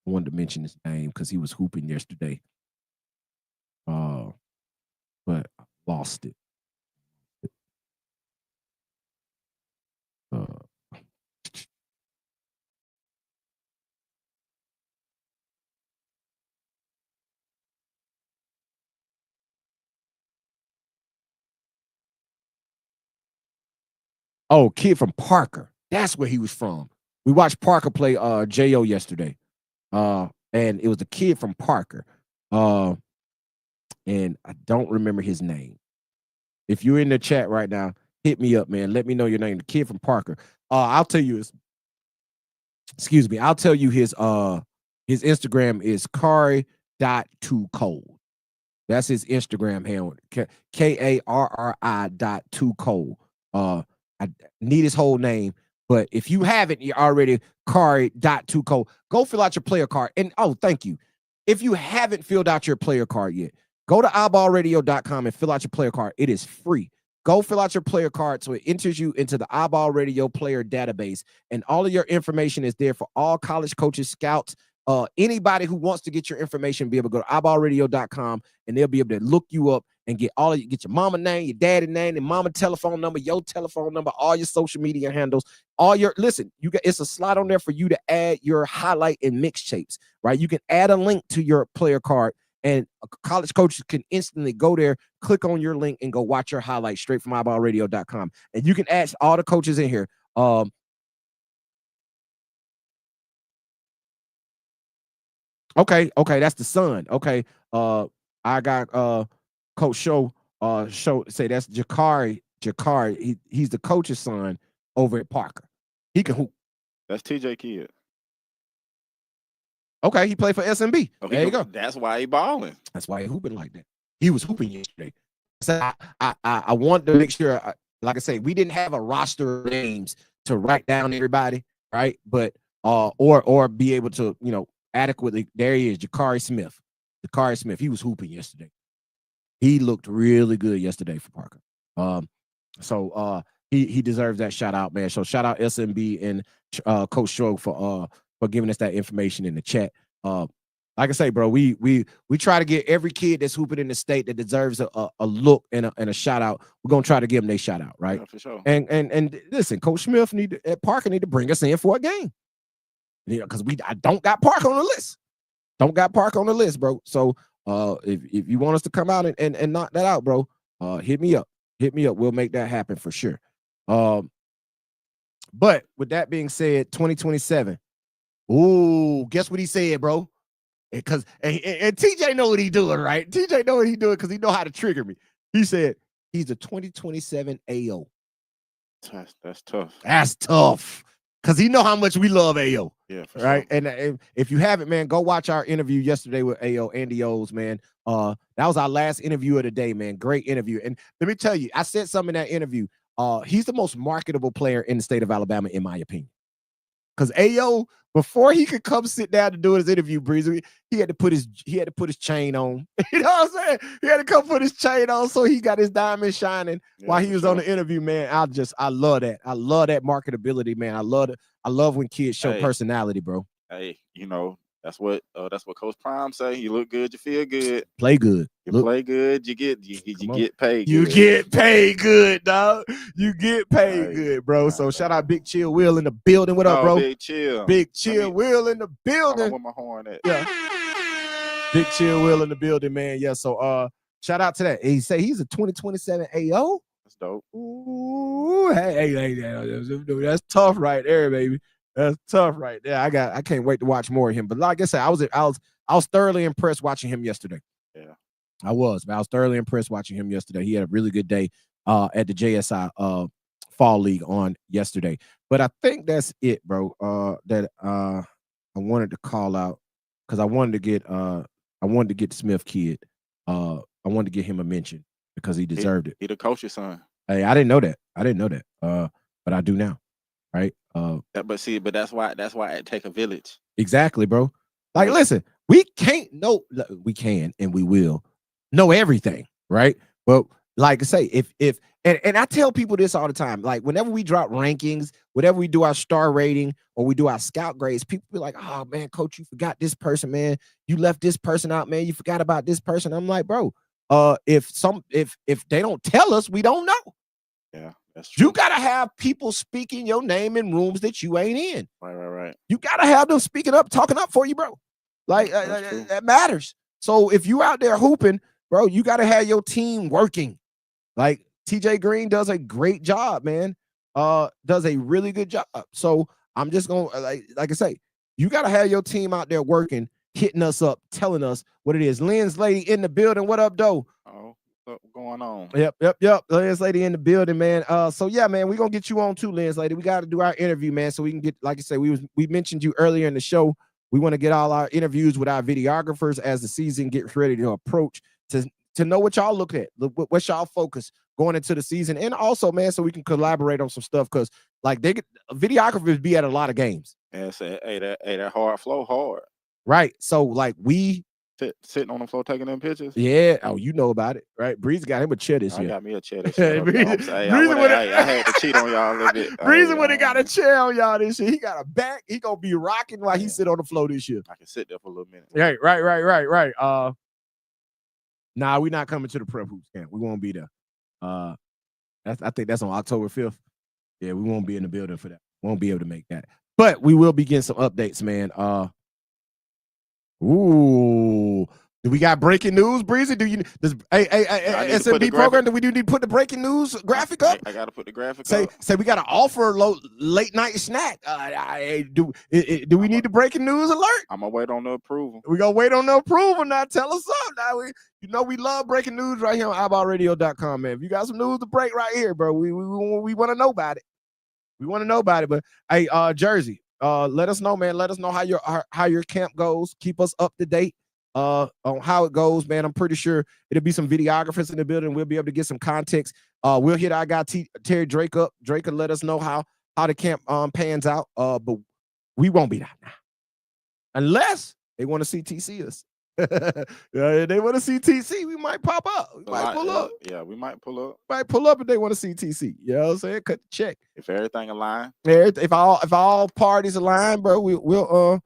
wanted to mention his name because he was hooping yesterday. But I lost it. Oh, kid from Parker. That's where he was from. We watched Parker play J.O. yesterday. And it was a kid from Parker. And I don't remember his name. If you're in the chat right now, hit me up, man. Let me know your name. The kid from Parker. I'll tell you his Instagram is Kari.2cold. That's his Instagram handle. Karri.2cold. I need his whole name, but if you haven't, you're already Kari.2cold. Go fill out your player card. And thank you. If you haven't filled out your player card yet, go to iBallRadio.com and fill out your player card. It is free. Go fill out your player card so it enters you into the iBall Radio player database, and all of your information is there for all college coaches, scouts, anybody who wants to get your information. Be able to go to iBallRadio.com and they'll be able to look you up and get get your mama name, your daddy name, and mama telephone number, your telephone number, all your social media handles, it's a slot on there for you to add your highlight and mixtapes, right? You can add a link to your player card, and college coaches can instantly go there, click on your link, and go watch your highlights straight from iBallRadio.com. And you can ask all the coaches in here. Okay, that's the son. Okay, I got Coach Show say that's Jakari. He's the coach's son over at Parker. He can hoop. That's TJ Kidd. Okay, he played for SMB. Okay, there you go. That's why he balling. That's why he hooping like that. He was hooping yesterday. So I want to make sure, like I say, we didn't have a roster of names to write down everybody, right? But or be able to, adequately. There he is, Jakari Smith. He was hooping yesterday. He looked really good yesterday for Parker. So he deserves that shout out, man. So shout out SMB and Coach Stroh for giving us that information in the chat. Like I say, bro, we try to get every kid that's hooping in the state that deserves a look and a shout out. We're gonna try to give them their shout out, right? Yeah, for sure. And listen, Coach Smith at Parker need to bring us in for a game. Because I don't got Parker on the list. Bro. So if you want us to come out and knock that out, bro, hit me up. We'll make that happen for sure. But with that being said, 2027. Ooh, guess what he said, bro? Because and TJ know what he doing, right? TJ know what he doing because he know how to trigger me. He said he's a 2027 AO. That's tough. That's tough. Because he know how much we love AO. Yeah, for right. Sure. And if you haven't, man, go watch our interview yesterday with AO, Andy O's, man. That was our last interview of the day, man. Great interview. And let me tell you, I said something in that interview. he's the most marketable player in the state of Alabama, in my opinion. Because Ayo, before he could come sit down to do his interview, Breezy, he had to put his chain on. You know what I'm saying? He had to come put his chain on so he got his diamond shining while he was on the interview, man. I love that. I love that marketability, man. I love it. I love when kids show personality, bro. Hey, that's what Coach Prime say. You look good, you feel good. Play good. Play good, you get paid good. You get paid good, dog. You get paid good, bro. So shout out Big Chill Will in the building. What up, bro? Big Chill. Big Chill Will in the building. Where my horn at? Yeah. Big Chill Will in the building, man. Yeah, so shout out to that. He say he's a 2027 AO. That's dope. Ooh, hey, that's tough right there, baby. That's tough right there. I can't wait to watch more of him. But like I said, I was thoroughly impressed watching him yesterday. Yeah. I was thoroughly impressed watching him yesterday. He had a really good day at the JSI Fall League on yesterday. But I think that's it, bro. That I wanted to call out because I wanted to get the Smith kid. I wanted to give him a mention because he deserved it. He the coach's son. Hey, I didn't know that. But I do now. Right. But that's why it take a village. Exactly, bro. Like, listen, we can and we will know everything, right? But like I say, if I tell people this all the time, like whenever we drop rankings, whenever we do our star rating or we do our scout grades, people be like, "Oh man, coach, you forgot this person, man. You left this person out, man. You forgot about this person." I'm like, bro, if they don't tell us, we don't know. Yeah, that's true. You gotta have people speaking your name in rooms that you ain't in. Right. You gotta have them speaking up, talking up for you, bro. Like that matters. So if you out there hooping, bro, you gotta have your team working. Like TJ Green does a great job, man. Does a really good job. So I'm just gonna like I say, you gotta have your team out there working, hitting us up, telling us what it is. Lynn's lady in the building. What up, though? What's going on? Yep. Lynn's lady in the building, man. So yeah, man, we're gonna get you on too, Lynn's lady. We got to do our interview, man, so we can get, like I said, we mentioned you earlier in the show. We want to get all our interviews with our videographers as the season gets ready to approach to know what y'all look at, what's y'all focus going into the season, and also, man, so we can collaborate on some stuff because like videographers be at a lot of games. Yeah, that hard flow hard. Right. So like we sitting on the floor taking them pictures. Yeah. Oh, you know about it, right? Breeze got him a chair this year. I got me a chair this year. I had to cheat on y'all a little bit. Breeze would have got a chair on y'all this year. He got a back. He gonna be rocking while he sit on the floor this year. I can sit there for a little minute. Right. Nah, we're not coming to the prep hoops camp. We won't be there. I think that's on October 5th. Yeah, we won't be in the building for that. Won't be able to make that. But we will be getting some updates, man. Do we got breaking news, Breezy? Does SMB program? Do we need to put the breaking news graphic up? I gotta put the graphic up. Say we got to offer a late night snack. Do we need the breaking news alert? I'm gonna wait on the approval. We gonna wait on the approval now. Tell us up now. We love breaking news right here on iBallRadio.com, man. If you got some news to break right here, bro, we want to know about it. We want to know about it. But hey, Jersey, let us know, man. Let us know how your camp goes. Keep us up to date on how it goes, man. I'm pretty sure it'll be some videographers in the building. We'll be able to get some context. We'll hit our guy Terry Drake up. Drake will let us know how the camp pans out. But we won't be that now, unless they want to see TC us. They want to see TC. We might pop up. We might pull up. Yeah, we might pull up. Might pull up if they want to see TC. You know what I'm saying? Cut the check. If everything align. If all parties align, bro, we'll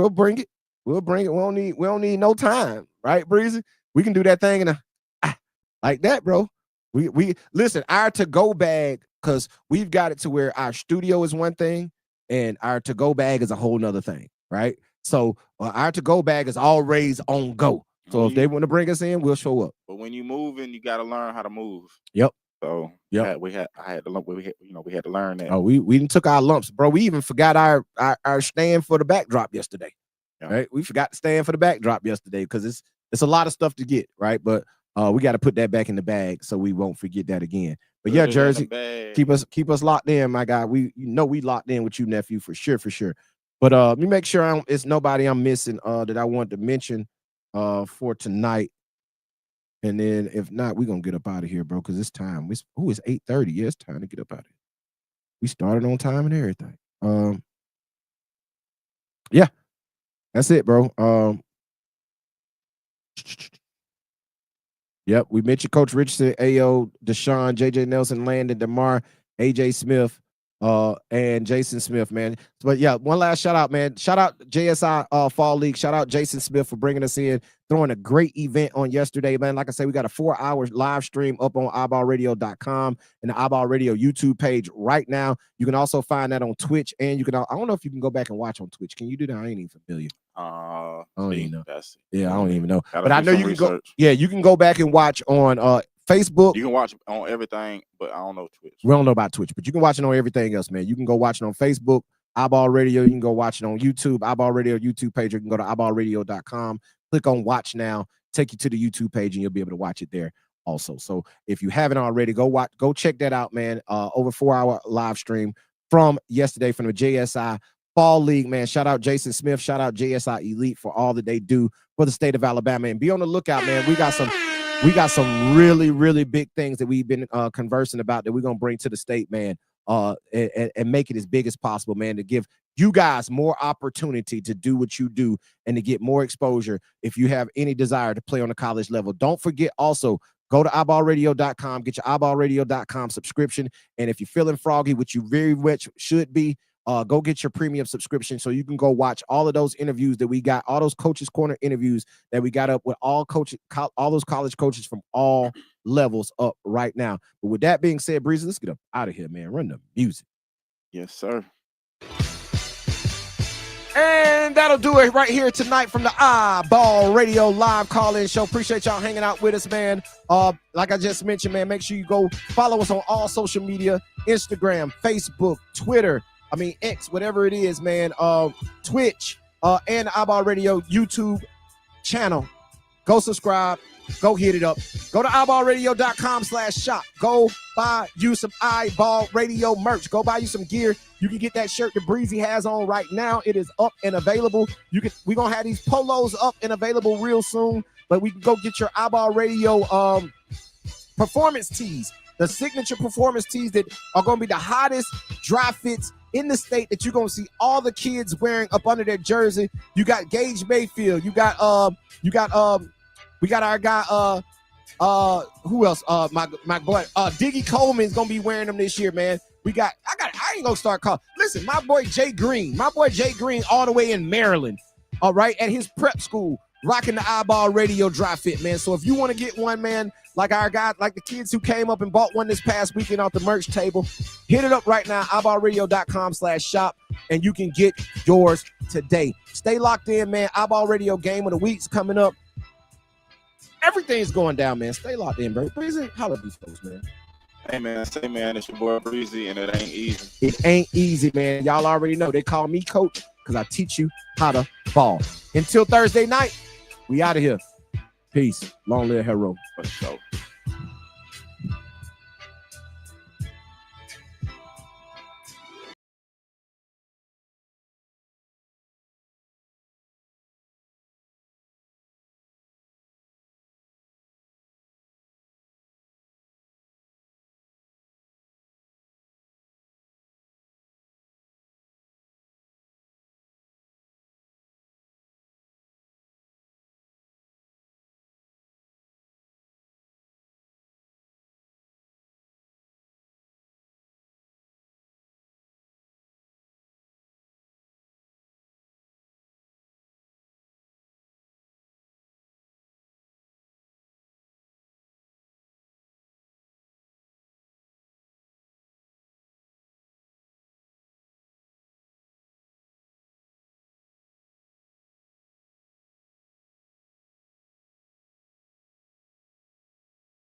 bring it. We'll bring it. We don't need no time, right, Breezy? We can do that thing like that, bro. We listen, our to-go bag, because we've got it to where our studio is one thing and our to-go bag is a whole nother thing, right? So our to-go bag is always on go. So if they want to bring us in, we'll show up. But when you moving, you got to learn how to move. Yep. So yeah, we had to learn that. Oh, we didn't took our lumps, bro. We even forgot our stand for the backdrop yesterday. Yeah. Right? We forgot to stand for the backdrop yesterday because it's a lot of stuff to get, right? But we got to put that back in the bag so we won't forget that again. But yeah, Jersey, keep us locked in, my guy. We locked in with you, nephew, for sure. But let me make sure it's nobody I'm missing that I want to mention for tonight. And then if not, we're gonna get up out of here, bro, because it's time. It's 8:30. Yeah, it's time to get up out of here. We started on time and everything. Yeah, that's it, bro. Yep, we mentioned Coach Richardson, AO, Deshaun, JJ Nelson, Landon, DeMar, AJ Smith, and Jason Smith, man. But yeah, one last shout out, man. Shout out JSI Fall League. Shout out Jason Smith for bringing us in, throwing a great event on yesterday, man. Like I said, we got a 4-hour live stream up on iBallRadio.com and the iBall Radio YouTube page right now. You can also find that on Twitch, and you can. I don't know if you can go back and watch on Twitch. Can you do that? I ain't even familiar. I don't even know. I don't even know. But I know you can go. Yeah, you can go back and watch on Facebook. You can watch on everything, but I don't know Twitch. We don't know about Twitch, but you can watch it on everything else, man. You can go watch it on Facebook, iBall Radio. You can go watch it on YouTube, iBall Radio YouTube page. You can go to iBallRadio.com, click on Watch Now, take you to the YouTube page, and you'll be able to watch it there also. So if you haven't already, go check that out, man. Over 4-hour live stream from yesterday from the JSI Fall League, man. Shout out Jason Smith. Shout out JSI Elite for all that they do for the state of Alabama. And be on the lookout, man. We got some really, really big things that we've been conversing about that we're going to bring to the state, man, and make it as big as possible, man, to give you guys more opportunity to do what you do and to get more exposure if you have any desire to play on the college level. Don't forget also, go to iBallRadio.com, get your iBallRadio.com subscription. And if you're feeling froggy, which you very much should be, go get your premium subscription so you can go watch all of those interviews that we got, all those Coaches Corner interviews that we got up with all those college coaches from all levels up right now. But with that being said, Breezy, let's get up out of here, man. Run the music. Yes, sir. And that'll do it right here tonight from the iBall Radio live call-in show. Appreciate y'all hanging out with us, man. Like I just mentioned, man, make sure you go follow us on all social media, Instagram, Facebook, Twitter, X, whatever it is, man. Twitch, and iBall Radio YouTube channel. Go subscribe. Go hit it up. Go to iBallRadio.com/shop. Go buy you some iBall Radio merch. Go buy you some gear. You can get that shirt that Breezy has on right now. It is up and available. We're gonna have these polos up and available real soon. But we can go get your iBall Radio performance tees. The signature performance tees that are gonna be the hottest dry fits in the state that you're gonna see all the kids wearing up under their jersey. You got Gage Mayfield. We got our guy, who else? My boy, Diggy Coleman's gonna be wearing them this year, man. I ain't gonna start calling. Listen, my boy Jay Green all the way in Maryland, all right, at his prep school, rocking the iBall Radio dry fit, man. So if you want to get one, man, like our guy, like the kids who came up and bought one this past weekend off the merch table, hit it up right now, iBallRadio.com/shop, and you can get yours today. Stay locked in, man. iBall Radio game of the week's coming up. Everything's going down, man. Stay locked in, bro. Breezy, holla at these folks, man. Hey, man. Say, man, it's your boy Breezy, and it ain't easy. It ain't easy, man. Y'all already know. They call me coach because I teach you how to ball. Until Thursday night, we out of here. Peace. Long live Hero. For sure.